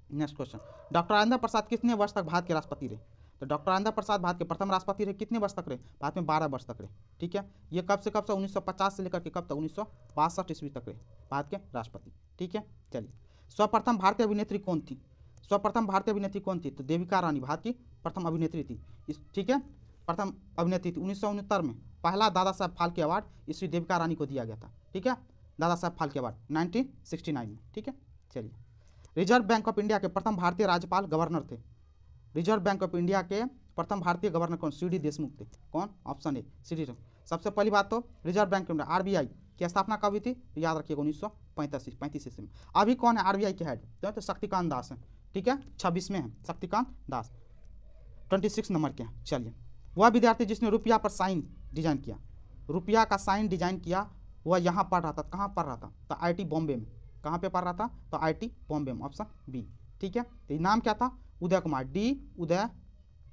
Next question, doctor Rajendra Prasad कितने वर्ष तक भारत के राष्ट्रपति रहे? तो डॉक्टर राजेंद्र प्रसाद भारत के प्रथम राष्ट्रपति रहे, कितने वर्ष तक रहे? भारत में 12 वर्ष तक रहे, ठीक है। ये कब से 1950 से लेकर के कब तक? 1962 ईस्वी तक रहे भारत के राष्ट्रपति, ठीक है। चलिए, सर्वप्रथम भारतीय अभिनेत्री कौन थी? सर्वप्रथम भारतीय अभिनेत्री कौन थी? तो देविका रानी भारत की प्रथम अभिनेत्री थी, ठीक है, प्रथम अभिनेत्री थी। 1969 में पहला दादा साहब फाल्के अवार्ड इसी देविका रानी को दिया गया था, ठीक है, दादा साहब फाल्के अवार्ड 1969 में, ठीक है। चलिए, रिजर्व बैंक ऑफ इंडिया के प्रथम भारतीय राज्यपाल गवर्नर थे। रिजर्व बैंक ऑफ इंडिया के प्रथम भारतीय गवर्नर कौन? सी डी देशमुख थे। कौन? Option A, C D. सबसे पहली बात तो Reserve Bank of India RBI की स्थापना कब हुई थी? तो याद रखिएगा 1935 ईस्वी में। अभी कौन है RBI के हेड? तो शक्तिकांत दास हैं, ठीक है, 26 में है शक्तिकांत दास, 26 नंबर के हैं। चलिए, वह विद्यार्थी जिसने रुपया पर साइन डिजाइन किया, रुपया का साइन डिजाइन किया, वह यहाँ पढ़ रहा था। कहाँ पढ़ रहा था? तो IIT बॉम्बे में। कहाँ पे पढ़ रहा था? तो IIT बॉम्बे में, ऑप्शन बी, ठीक है। तो नाम क्या था? उदय कुमार, उदय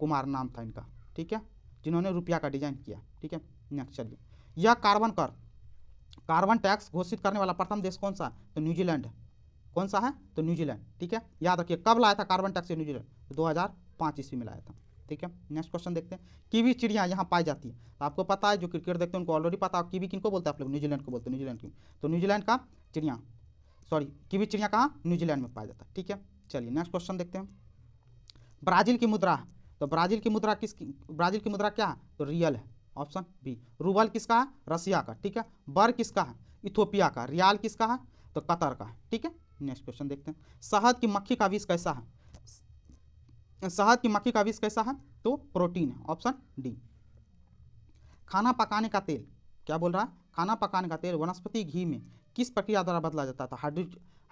कुमार नाम था इनका, ठीक है, जिन्होंने रुपया का डिजाइन किया, ठीक है। नेक्स्ट चलिए, यह कार्बन टैक्स घोषित करने वाला प्रथम देश कौन सा है? तो न्यूजीलैंड है। कौन सा है? तो न्यूजीलैंड, ठीक है। याद रखिए, कब लाया था कार्बन टैक्स न्यूजीलैंड? तो 2005 ईस्वी में लाया था, ठीक है। नेक्स्ट क्वेश्चन देखते हैं, कीवी चिड़िया यहाँ पाई जाती है। तो आपको पता है, जो क्रिकेट देखते हैं उनको ऑलरेडी पता है, कीवी किनको बोलते हैं आप लोग? न्यूजीलैंड को बोलते हैं, न्यूजीलैंड की। तो न्यूजीलैंड का चिड़िया, सॉरी, कीवी चिड़िया कहाँ? न्यूजीलैंड में पाया जाता है, ठीक है। चलिए, नेक्स्ट क्वेश्चन देखते हैं, ब्राजील की मुद्रा। तो ब्राजील की मुद्रा क्या है? तो रियल है, ऑप्शन बी। रूबल किसका है? रसिया का, ठीक है। बर किसका है? इथोपिया का। रियाल किसका है? तो कतर का है, ठीक है। नेक्स्ट क्वेश्चन देखते हैं, शहद की मक्खी का विष कैसा है? शहद की मक्खी का विष कैसा है? तो प्रोटीन है, ऑप्शन डी। खाना पकाने का तेल, क्या बोल रहा है? खाना पकाने का तेल वनस्पति घी में किस प्रक्रिया द्वारा बदला जाता था?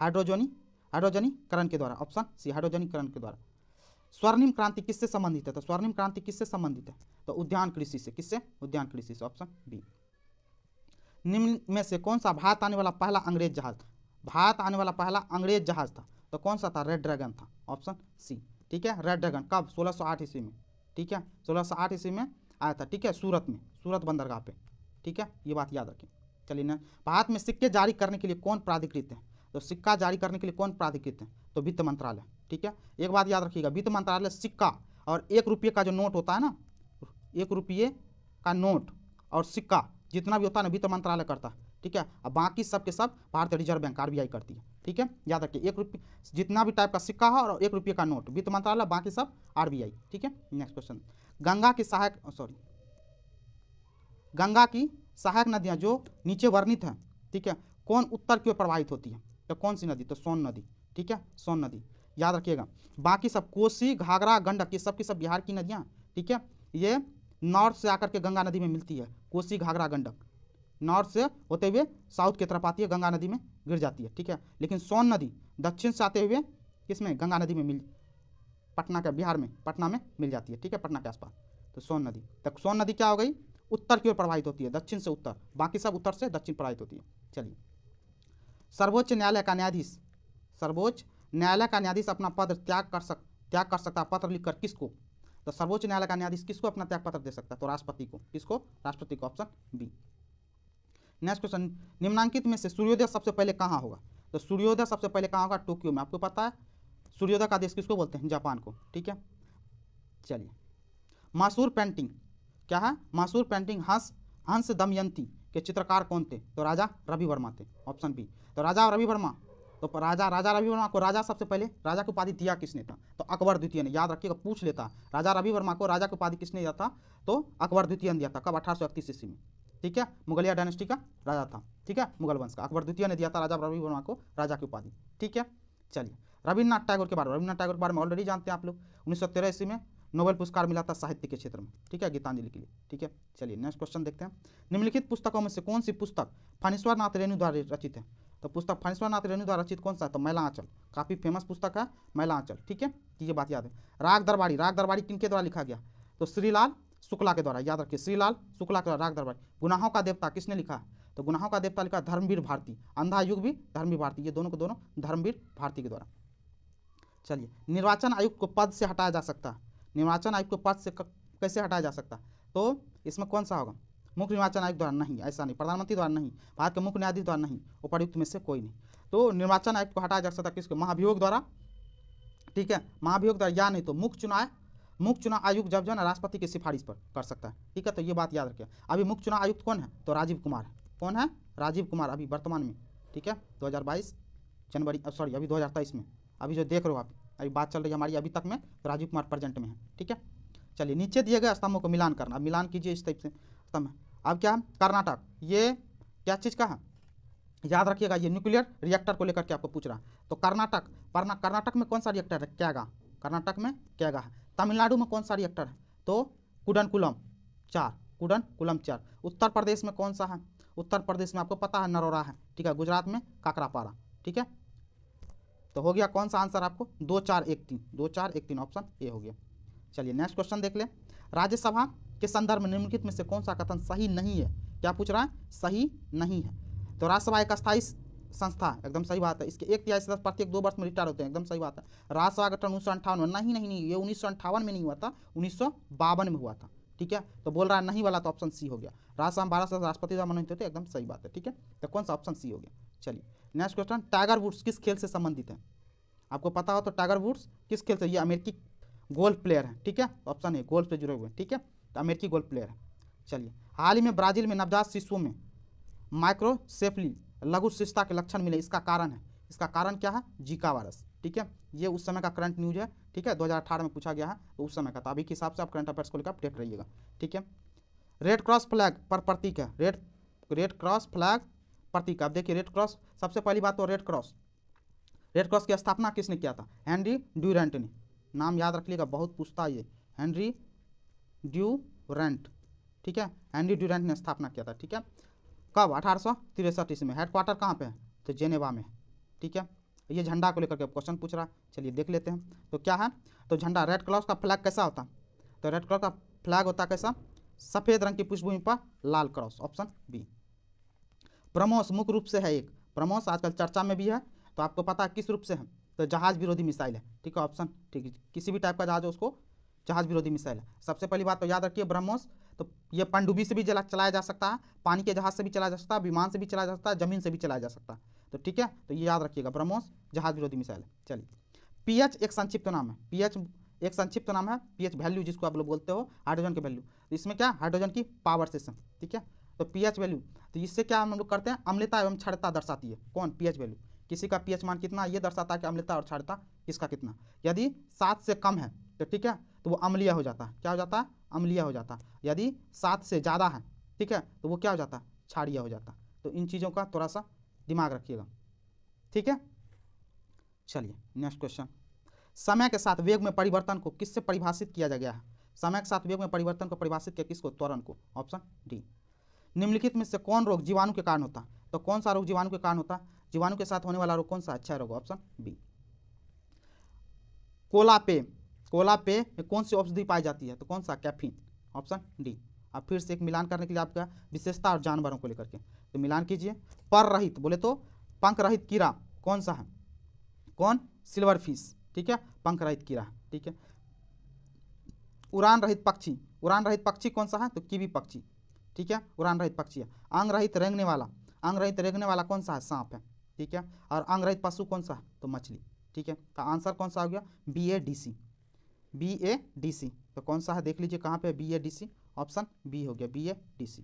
हाइड्रोजनीकरण के द्वारा, ऑप्शन सी, हाइड्रोजनीकरण के द्वारा। स्वर्णिम क्रांति किससे संबंधित है? तो स्वर्णिम क्रांति किससे संबंधित है? तो उद्यान कृषि से। किससे? उद्यान कृषि से, ऑप्शन बी। निम्न में से कौन सा भारत आने वाला पहला अंग्रेज जहाज? भारत आने वाला पहला अंग्रेज जहाज था, तो कौन सा था? रेड ड्रैगन था, ऑप्शन सी, ठीक है। रेड ड्रैगन कब? 1608 ईस्वी में, ठीक है, 1608 ईस्वी में आया था, ठीक है, सूरत में, सूरत बंदरगाह पे, ठीक है, ये बात याद रखें। चलिए ना, भारत में सिक्के जारी करने के लिए कौन प्राधिकृत है? तो सिक्का जारी करने के लिए कौन प्राधिकृत है? तो वित्त मंत्रालय, ठीक है। एक बात याद रखिएगा, वित्त मंत्रालय सिक्का और 1 रुपये का जो नोट होता है ना, 1 रुपये का नोट और सिक्का जितना भी होता है ना, वित्त मंत्रालय करता है, ठीक है। अब बाकी सब के सब भारतीय रिजर्व बैंक RBI करती है, ठीक है। याद रखिए, 1 रुपये जितना भी टाइप का सिक्का है और 1 रुपये का नोट वित्त मंत्रालय, बाकी सब RBI, ठीक है। नेक्स्ट क्वेश्चन, गंगा की सहायक नदियाँ जो नीचे वर्णित हैं, ठीक है, कौन उत्तर की ओर प्रवाहित होती है? तो कौन सी नदी? तो सोन नदी, ठीक है, सोन नदी, याद रखिएगा। बाकी सब कोसी, घाघरा, गंडक, ये सब की सब बिहार की नदियाँ, ठीक है, ये नॉर्थ से आकर के गंगा नदी में मिलती है। कोसी, घाघरा, गंडक नॉर्थ से होते हुए साउथ की तरफ आती है, गंगा नदी में गिर जाती है, ठीक है। लेकिन सोन नदी दक्षिण से आते हुए किसमें? गंगा नदी में पटना के, बिहार में पटना में मिल जाती है, ठीक है, पटना के आसपास। तो सोन नदी, तक सोन नदी क्या हो गई? उत्तर की ओर प्रवाहित होती है, दक्षिण से उत्तर, बाकी सब उत्तर से दक्षिण प्रवाहित होती है। चलिए, सर्वोच्च न्यायालय का न्यायाधीश अपना पद त्याग कर सकता है, पत्र लिखकर किसको? तो सर्वोच्च न्यायालय का न्यायाधीश किसको अपना त्याग पत्र दे सकता है? तो राष्ट्रपति को। किसको? राष्ट्रपति को, ऑप्शन बी। नेक्स्ट क्वेश्चन, निम्नांकित में से सूर्योदय सबसे पहले कहाँ होगा? तो सूर्योदय सबसे पहले कहाँ होगा? टोक्यो में। आपको पता है सूर्योदय का देश किसको बोलते हैं? जापान को, ठीक है। चलिए, मशहूर पेंटिंग क्या है? मशहूर पेंटिंग हंस दमयंती के चित्रकार कौन थे? तो राजा रवि वर्मा थे, ऑप्शन बी। तो राजा रवि वर्मा को राजा सबसे पहले राजा की उपाधि दिया किसने था? तो अकबर द्वितीय ने। याद रखिएगा, पूछ लेता, राजा रवि वर्मा को राजा की उपाधि किसने दिया था? तो अकबर द्वितीय ने दिया था। कब? 1831 ईस्वी में, ठीक है। मुगलिया डायनेस्टी का राजा था, ठीक है, मुगल वंश का। अकबर द्वितीय ने दिया था राजा रवि वर्मा को राजा की उपाधि, ठीक है। चलिए, रविन्द्रनाथ टैगोर के बारे में ऑलरेडी जानते हैं आप लोग। 1913 ईस्वी में नोबेल पुरस्कार मिला था साहित्य के क्षेत्र में, ठीक है, गीतांजलि के लिए, ठीक है। चलिए नेक्स्ट क्वेश्चन देखते हैं। निम्नलिखित पुस्तकों में से कौन सी पुस्तक फणीश्वर नाथ रेणु द्वारा रचित है? तो पुस्तक फणीश्वर नाथ रेणु द्वारा रचित कौन सा है? तो मैला आंचल, काफ़ी फेमस पुस्तक है मैला आंचल, ठीक है, ये बात याद है। राग दरबारी किनके द्वारा लिखा गया? तो श्रीलाल शुक्ला के द्वारा, याद रखिए, श्रीलाल शुक्ला के द्वारा राग दरबारी। गुनाहों का देवता किसने लिखा है? तो गुनाहों का देवता लिखा धर्मवीर भारती। अंधा युग भी धर्मवीर भारती, ये दोनों को दोनों धर्मवीर भारती के द्वारा। चलिए, निर्वाचन आयुक्त को पद से हटाया जा सकता है? निर्वाचन आयुक्त को पद से कैसे हटाया जा सकता है? तो इसमें कौन सा होगा? मुख्य निर्वाचन आयुक्त द्वारा नहीं, ऐसा नहीं, प्रधानमंत्री द्वारा नहीं, भारत के मुख्य न्यायाधीश द्वारा नहीं, उपर्युक्त में से कोई नहीं। तो निर्वाचन आयुक्त को हटाया जा सकता है किसके? महाभियोग द्वारा, ठीक है, महाभियोग द्वारा, या नहीं तो मुख्य चुनाव आयुक्त जब जो है ना राष्ट्रपति की सिफारिश पर कर सकता है, ठीक है। तो ये बात याद रखिए। अभी मुख्य चुनाव आयुक्त कौन है? तो राजीव कुमार है। कौन है? राजीव कुमार, अभी वर्तमान में, ठीक है, 2022 जनवरी, सॉरी अभी 2023 में, अभी जो देख रहे हो आप, अभी बात चल रही है हमारी अभी तक में, तो राजीव कुमार प्रेजेंट में है, ठीक है। चलिए, नीचे दिए गए स्तंभों को मिलान करना, अब मिलान कीजिए इस टाइप से स्तंभ। अब क्या है? कर्नाटक, ये क्या चीज़ का है? याद रखिएगा, ये न्यूक्लियर रिएक्टर को लेकर के आपको पूछ रहा है। तो कर्नाटक में कौन सा रिएक्टर है? कैगा, कर्नाटक में कैगा है। तमिलनाडु में कौन सा रिएक्टर है? तो कुडनकुलम 4। उत्तर प्रदेश में कौन सा है? उत्तर प्रदेश में आपको पता है नरोरा है, ठीक है। गुजरात में काकरापारा, ठीक है। तो हो गया कौन सा आंसर आपको? 2 4 1 3, 2 4 1 3, ऑप्शन ए हो गया। चलिए नेक्स्ट क्वेश्चन देख ले। राज्यसभा के संदर्भ में निम्नलिखित में से कौन सा कथन सही नहीं है? क्या पूछ रहा है? सही नहीं है। तो राज्यसभा एक अस्थायी संस्था, एकदम सही बात है। इसके 1/3 सदस्य प्रत्येक 2 वर्ष में रिटायर होते हैं, एकदम सही बात है। राज्यसभा गठन 1958 में, नहीं, ये 1958 में नहीं हुआ था, 1952 में हुआ था, ठीक है। तो बोल रहा है नहीं वाला, तो ऑप्शन सी हो गया। राज्यसभा 12 सदस्य राष्ट्रपति द्वारा मनोनीत होते हैं, एकदम सही बात है, ठीक है। तो कौन सा? ऑप्शन सी हो गया। चलिए नेक्स्ट क्वेश्चन, टाइगर वुड्स किस खेल से संबंधित है? आपको पता हो तो टाइगर वुड्स किस खेल से? ये अमेरिकी गोल्फ प्लेयर है, ठीक है, ऑप्शन ए, गोल्फ से जुड़े हुए, ठीक है, तो अमेरिकी गोल्फ प्लेयर है। चलिए, हाल ही में ब्राजील में नवजात शिशुओं में माइक्रोसेफली लघु शिशुता के लक्षण मिले, इसका कारण है, इसका कारण क्या है? जीका वायरस, ठीक है। ये उस समय का करंट न्यूज है, ठीक है, 2018 में पूछा गया है, तो उस समय का, तो अभी के हिसाब से आप करंट अफेयर्स को लेकर अपडेट रहिएगा, ठीक है। रेड क्रॉस फ्लैग पर प्रतीक है, रेड क्रॉस फ्लैग प्रतीक। अब देखिए, रेड क्रॉस, सबसे पहली बात तो रेड क्रॉस की स्थापना किसने किया था? हेनरी ड्यूरेंट ने। नाम याद रख लीजिएगा, बहुत पूछता है ये, हेनरी ड्यूरेंट, ठीक है, हेनरी ड्यूरेंट ने स्थापना किया था, ठीक है। कब? 1863 ईस्वी में। हेडक्वार्टर कहाँ पे है? तो जेनेवा में, ठीक है। ये झंडा को लेकर के क्वेश्चन पूछ रहा है, चलिए देख लेते हैं। तो क्या है? तो झंडा, रेड क्रॉस का फ्लैग कैसा होता है? तो रेड क्रॉस का फ्लैग होता है कैसा? सफ़ेद रंग की पृष्ठभूमि पर लाल क्रॉस, ऑप्शन बी। ब्रह्मोस मुख्य रूप से है एक, ब्रह्मोस आजकल चर्चा में भी है, तो आपको पता है किस रूप से है? तो जहाज विरोधी मिसाइल है, ठीक है, ऑप्शन, ठीक है, किसी भी टाइप का जहाज हो उसको जहाज विरोधी मिसाइल है। सबसे पहली बात तो याद रखिए, ब्रह्मोस, तो ये पनडुब्बी से भी चलाया जा सकता है, पानी के जहाज से भी चलाया जा सकता है, विमान से भी चलाया जा सकता है, जमीन से भी चलाया जा सकता है, तो ठीक है, तो ये याद रखिएगा, ब्रह्मोस जहाज विरोधी मिसाइल है। चलिए, पीएच एक संक्षिप्त नाम है, पीएच एक संक्षिप्त नाम है, पीएच वैल्यू जिसको आप लोग बोलते हो, हाइड्रोजन के वैल्यू, तो इसमें क्या? हाइड्रोजन की पावर स्टेशन, ठीक है। तो पीएच वैल्यू, तो इससे क्या हम लोग करते हैं? अम्लता एवं क्षारता दर्शाती है। कौन? PH value. किसी का पीएच मान कितना, ये दर्शाता है कि अम्लता और क्षारता किसका कितना। यदि 7 से कम है तो ठीक है, तो वो अम्लीय हो जाता है। क्या हो जाता है? अम्लीय हो जाता है। यदि 7 से ज़्यादा है, ठीक है, तो वो क्या हो जाता है? क्षारीय हो जाता है। तो इन चीज़ों का थोड़ा सा दिमाग रखिएगा, ठीक है। चलिए नेक्स्ट क्वेश्चन, समय के साथ वेग में परिवर्तन को किससे परिभाषित किया गया है? समय के साथ वेग में परिवर्तन को परिभाषित किया किसको? त्वरण को, ऑप्शन डी। निम्नलिखित में से कौन रोग जीवाणु के कारण होता है? तो कौन सा रोग जीवाणु के कारण होता है? जीवाणु के साथ होने वाला रोग कौन सा? क्षय रोग, ऑप्शन बी। कोला पे कौन सी औषधि पाई जाती है? तो कौन सा? Caffeine, option D. अब फिर से एक मिलान करने के लिए आपका विशेषता और जानवरों को लेकर के, तो मिलान कीजिए। पर रहित बोले तो पंख रहित कीड़ा कौन सा है? कौन? सिल्वर फिश, ठीक है, पंख रहित कीड़ा, ठीक है। उड़ान रहित पक्षी, उड़ान रहित पक्षी कौन सा है? तो कीवी पक्षी, ठीक है, उड़ान रहित पक्षी है। अंग रहित रेंगने वाला, अंग रहित रेंगने वाला कौन सा है? सांप है, ठीक है। और अंग रहित पशु कौन सा है? तो मछली, ठीक है। तो आंसर कौन सा हो गया? BADC, BADC। तो कौन सा है देख लीजिए कहाँ पे? BADC, ऑप्शन बी हो गया, BADC,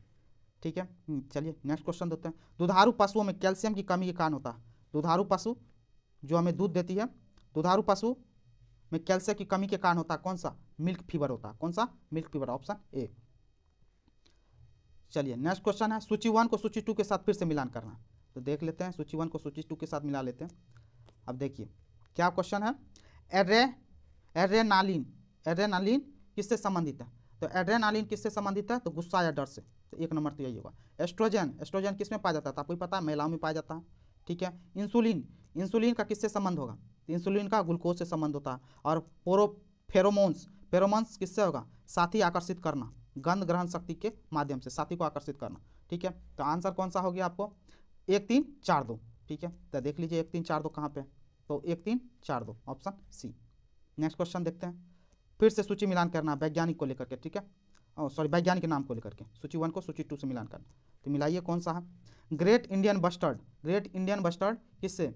ठीक है। चलिए नेक्स्ट क्वेश्चन देते हैं। दुधारू पशुओं में कैल्शियम की कमी के कारण होता है। दुधारू पशु जो हमें दूध देती है, दुधारू पशु में कैल्शियम की कमी के कारण होता है कौन सा? मिल्क फीवर होता है। कौन सा? Milk fever, option A. चलिए नेक्स्ट क्वेश्चन है, सूची 1 को सूची 2 के साथ फिर से मिलान करना। तो देख लेते हैं, सूची 1 को सूची 2 के साथ मिला लेते हैं। अब देखिए क्या क्वेश्चन है, एड्रेनालिन किससे संबंधित है? तो एड्रेनालिन किससे संबंधित है? तो गुस्सा या डर से। तो 1 नंबर तो यही होगा। एस्ट्रोजन किस में पाया जाता है? तो आपको पता है महिलाओं में पाया जाता है, ठीक है। इंसुलिन का किससे संबंध होगा? तो इंसुलिन का ग्लूकोज से संबंध होता है। और फेरोमोन्स किससे होगा? साथी आकर्षित करना, गंध ग्रहण शक्ति के माध्यम से साथी को आकर्षित करना, ठीक है। तो आंसर कौन सा हो गया आपको? 1 3 4 2, ठीक है। तो देख लीजिए 1 3 4 2 कहाँ पे? तो 1 3 4 2 ऑप्शन सी। नेक्स्ट क्वेश्चन देखते हैं। फिर से सूची मिलान करना वैज्ञानिक को लेकर के, ठीक है। वैज्ञानिक के नाम को लेकर के सूची 1 को सूची 2 से मिलान करना। तो मिलाइए कौन सा है? ग्रेट इंडियन बस्टर्ड किससे?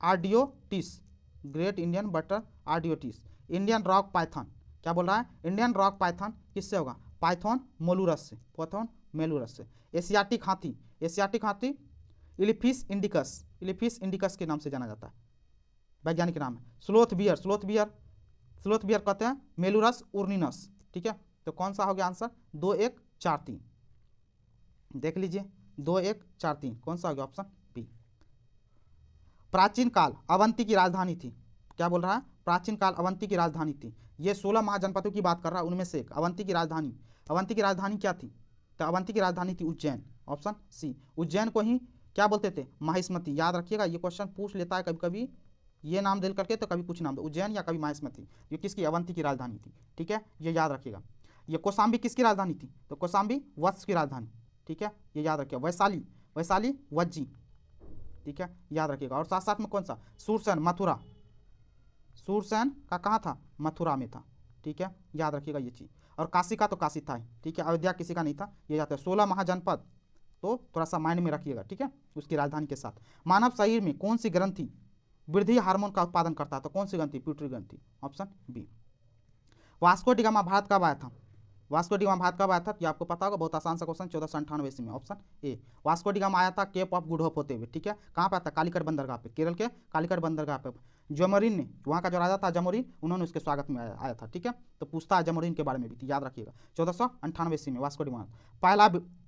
Ardeotis. Great Indian bustard Ardeotis. Indian rock python, क्या बोल रहा है? इंडियन रॉक पाइथन किससे होगा? पाइथन मोलुरस से। एशियाटिक हाथी इलिफिस इंडिकस के नाम से जाना जाता है, वैज्ञानिक नाम है। स्लोथ बियर कहते हैं मेलुरस उर्निनस, ठीक है। तो कौन सा हो गया आंसर? 2 1 4 3। देख लीजिए 2 1 4 3 कौन सा हो गया? Option B. प्राचीन काल अवंती की राजधानी थी, क्या बोल रहा है? प्राचीन काल अवंती की राजधानी थी। ये 16 महाजनपदों की बात कर रहा है, उनमें से एक अवंती की राजधानी क्या थी? तो अवंती की राजधानी थी उज्जैन, ऑप्शन सी। उज्जैन को ही क्या बोलते थे? माहिष्मति। याद रखिएगा, ये क्वेश्चन पूछ लेता है कभी कभी ये नाम दिल करके, तो कभी कुछ नाम दो, उज्जैन या कभी माहिष्मति। ये किसकी? अवंती की राजधानी थी, ठीक है, ये याद रखिएगा। ये कौशाम्बी किसकी राजधानी थी? तो कौशाम्बी वत्स की राजधानी, ठीक है, ये याद रखिएगा। वैशाली वज्जी, ठीक है, याद रखिएगा। और साथ साथ में कौन सा? सूरसेन का कहाँ था? मथुरा में था, ठीक है, याद रखिएगा ये चीज़। और काशी का तो काशी था, ठीक है, अयोध्या किसी का नहीं था, ये जाता है। 16 महाजनपद तो थोड़ा सा माइंड में रखिएगा, ठीक है, उसकी राजधानी के साथ। मानव शरीर में कौन सी ग्रंथि वृद्धि हार्मोन का उत्पादन करता है? तो कौन सी ग्रंथि? प्यूटरी ग्रंथि, option B. Vasco da Gama Bharat कब आया था? ये आपको पता होगा, बहुत आसान सा क्वेश्चन, 1498 ईस्वी में, option A. Vasco da gamma आया था केप ऑफ गुड होप होते हुए, ठीक है। कहाँ पे आता? कालीकट बंदरगाह पे, केरल के कालीकट बंदरगाह पे। जमोरिन ने, वहाँ का जो राजा था जमोरिन, उन्होंने उसके स्वागत में आया था, ठीक है। तो पूछता है जमोरिन के बारे में भी, याद रखिएगा। 1498 ईस्वी में वास्को डी गामा पहला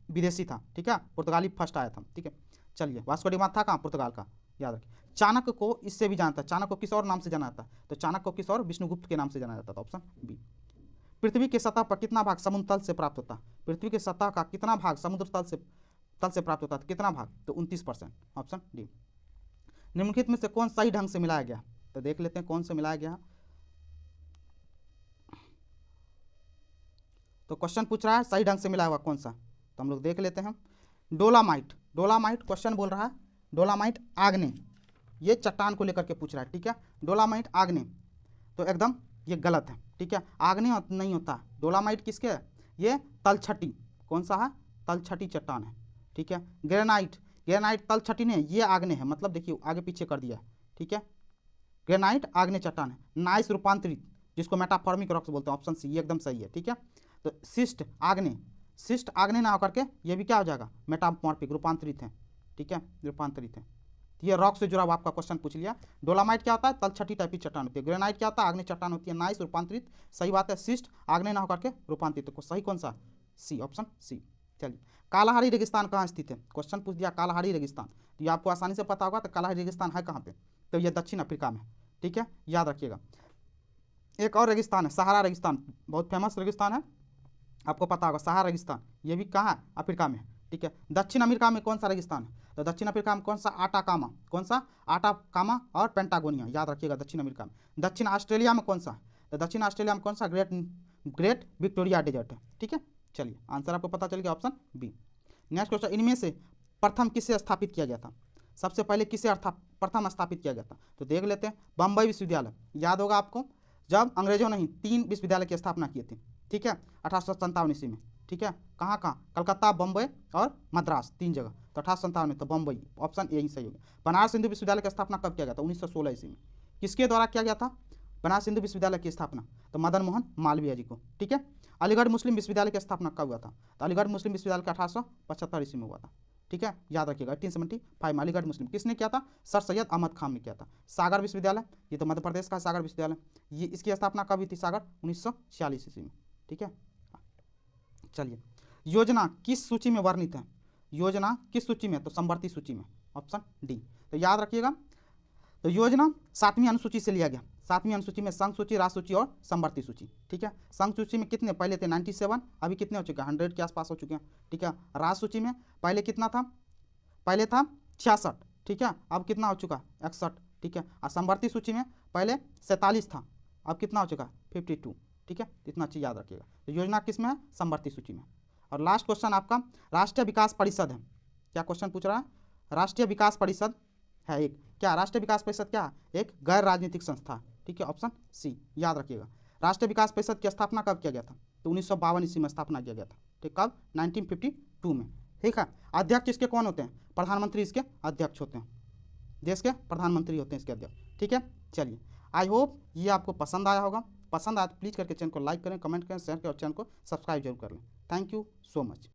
विदेशी था, ठीक है, पुर्तगाली फर्स्ट आया था, ठीक है। चलिए, वास्को डी गामा था कहाँ? पुर्तगाल का, याद रखिए। चाणक्य को इससे भी जानता है, चाणक्य को किस और नाम से जाना जाता है? तो चाणक्य को किस और? विष्णुगुप्त के नाम से जाना जाता था, ऑप्शन बी। पृथ्वी के सतह पर कितना भाग समुद्र तल से प्राप्त होता है? पृथ्वी के सतह का कितना भाग समुद्र तल से प्राप्त होता है? कितना भाग? तो 29%, ऑप्शन डी। निम्नलिखित में से कौन सही ढंग से मिलाया गया? तो देख लेते हैं कौन से मिलाया गया। तो क्वेश्चन पूछ रहा है सही ढंग से मिलाया हुआ कौन सा, तो हम लोग देख लेते हैं। डोलामाइट क्वेश्चन बोल रहा है डोलामाइट आग्नेय, ये चट्टान को लेकर के पूछ रहा है, ठीक है। डोलामाइट आग्नेय, तो एकदम ये गलत है, ठीक है, आग्नेय नहीं होता। डोलामाइट किसके है? ये तलछटी, कौन सा है? तलछटी चट्टान है, ठीक है। ग्रेनाइट तलछटी नहीं, ये आग्नेय है, मतलब देखिए आगे पीछे कर दिया, ठीक है। ग्रेनाइट आग्नेय चट्टान है। नाइस रूपांतरित, जिसको मेटाफॉर्मिक रॉक्स बोलते हैं, ऑप्शन सी, ये एकदम सही है, ठीक है। तो शिष्ट आग्नेय ना होकर के ये भी क्या हो जाएगा? मेटामॉर्फिक, रूपांतरित है, ठीक है, रूपांतरित है। तो ये रॉक से जुड़ा हुआ आपका क्वेश्चन पूछ लिया। डोलामाइट क्या होता है? तलछटी टाइप की चट्टान होती है। ग्रेनाइट क्या होता है? आग्नेय चट्टान होती है। नाइस रूपांतरित, सही बात है। शिष्ट आग्नेय ना होकर के रूपांतरित, तो सही कौन सा? सी, ऑप्शन सी। चलिए, कालाहारी रेगिस्तान कहाँ स्थित है? क्वेश्चन पूछ दिया कालाहारी रेगिस्तान, तो ये आपको आसानी से पता होगा। तो कालाहारी रेगिस्तान है कहाँ पे? तो ये दक्षिण अफ्रीका में, ठीक है, याद रखिएगा। एक और रेगिस्तान है सहारा रेगिस्तान, बहुत फेमस रेगिस्तान है, आपको पता होगा सहारा रेगिस्तान, ये भी कहाँ है? अफ्रीका में, ठीक है। दक्षिण अमेरिका में कौन सा रेगिस्तान है? तो दक्षिण अफ्रीका में कौन सा? आटाकामा, कौन सा? आटाकामा और पेंटागोनिया, याद रखिएगा, दक्षिण अमेरिका में। दक्षिण ऑस्ट्रेलिया में कौन सा? तो दक्षिण ऑस्ट्रेलिया में कौन सा? ग्रेट विक्टोरिया डेजर्ट है, ठीक है। चलिए, आंसर आपको पता चल गया, ऑप्शन बी। नेक्स्ट क्वेश्चन, इनमें से प्रथम किसे स्थापित किया गया था? सबसे पहले किसे प्रथम स्थापित किया गया था? तो देख लेते हैं। बम्बई विश्वविद्यालय, याद होगा आपको, जब अंग्रेजों ने ही 3 विश्वविद्यालय की स्थापना की थी, ठीक है, 1857 ईस्वी में, ठीक है। कहाँ कहाँ? कलकत्ता, बम्बई और मद्रास, 3 जगह। तो 1857 में तो बम्बई, ऑप्शन ए ही सही होगा। बनारस हिंदू विश्वविद्यालय की स्थापना कब किया गया था? 1916 ईस्वी में। किसके द्वारा किया गया था बनारस हिंदू विश्वविद्यालय की स्थापना? तो मदन मोहन मालवीय जी को, ठीक है। अलीगढ़ मुस्लिम विश्वविद्यालय की स्थापना कब हुआ था? तो अलीगढ़ मुस्लिम विश्वविद्यालय का 1875 ईस्वी में हुआ था, ठीक है, याद रखिएगा। 1875 अलीगढ़ मुस्लिम किसने किया था? सर सैयद अहमद खान ने किया था। सागर विश्वविद्यालय, ये तो मध्य प्रदेश का सागर विश्वविद्यालय, ये इसकी स्थापना कब हुई थी? सागर 1946 ईस्वी में, ठीक है। चलिए, योजना किस सूची में वर्णित है? योजना किस सूची में? तो समवर्ती सूची में, ऑप्शन डी। तो याद रखिएगा, तो योजना 7वीं अनुसूची से लिया गया। 7वीं अनुसूची में संघ सूची, राष्ट्र सूची और समवर्ती सूची। ठीक है, संघ सूची में कितने पहले थे 97, अभी कितने हो चुके हैं 100 के आसपास हो चुके हैं। ठीक है, राष्ट्र सूची में पहले कितना था, पहले था 66। ठीक है, अब कितना हो चुका 61। ठीक है, और समवर्ती सूची में पहले 47 था, अब कितना हो चुका 52। ठीक है, इतना चीज़ याद रखिएगा। तो योजना किस में है, समवर्ती सूची में। और लास्ट क्वेश्चन आपका राष्ट्रीय विकास परिषद है। क्या क्वेश्चन पूछ रहा है, राष्ट्रीय विकास परिषद है एक, क्या राष्ट्रीय विकास परिषद क्या है, एक गैर राजनीतिक संस्था है। ठीक है, ऑप्शन सी याद रखिएगा। राष्ट्रीय विकास परिषद की स्थापना कब किया गया था, तो 1952 ईस्वी में स्थापना किया गया था। ठीक, कब 1952 में। ठीक है, अध्यक्ष इसके कौन होते हैं, प्रधानमंत्री इसके अध्यक्ष होते हैं, देश के प्रधानमंत्री होते हैं इसके अध्यक्ष। ठीक है, चलिए आई होप ये आपको पसंद आया होगा। पसंद आया तो प्लीज़ करके चैनल को लाइक करें, कमेंट करें, शेयर करें और चैनल को सब्सक्राइब जरूर कर लें। Thank you so much.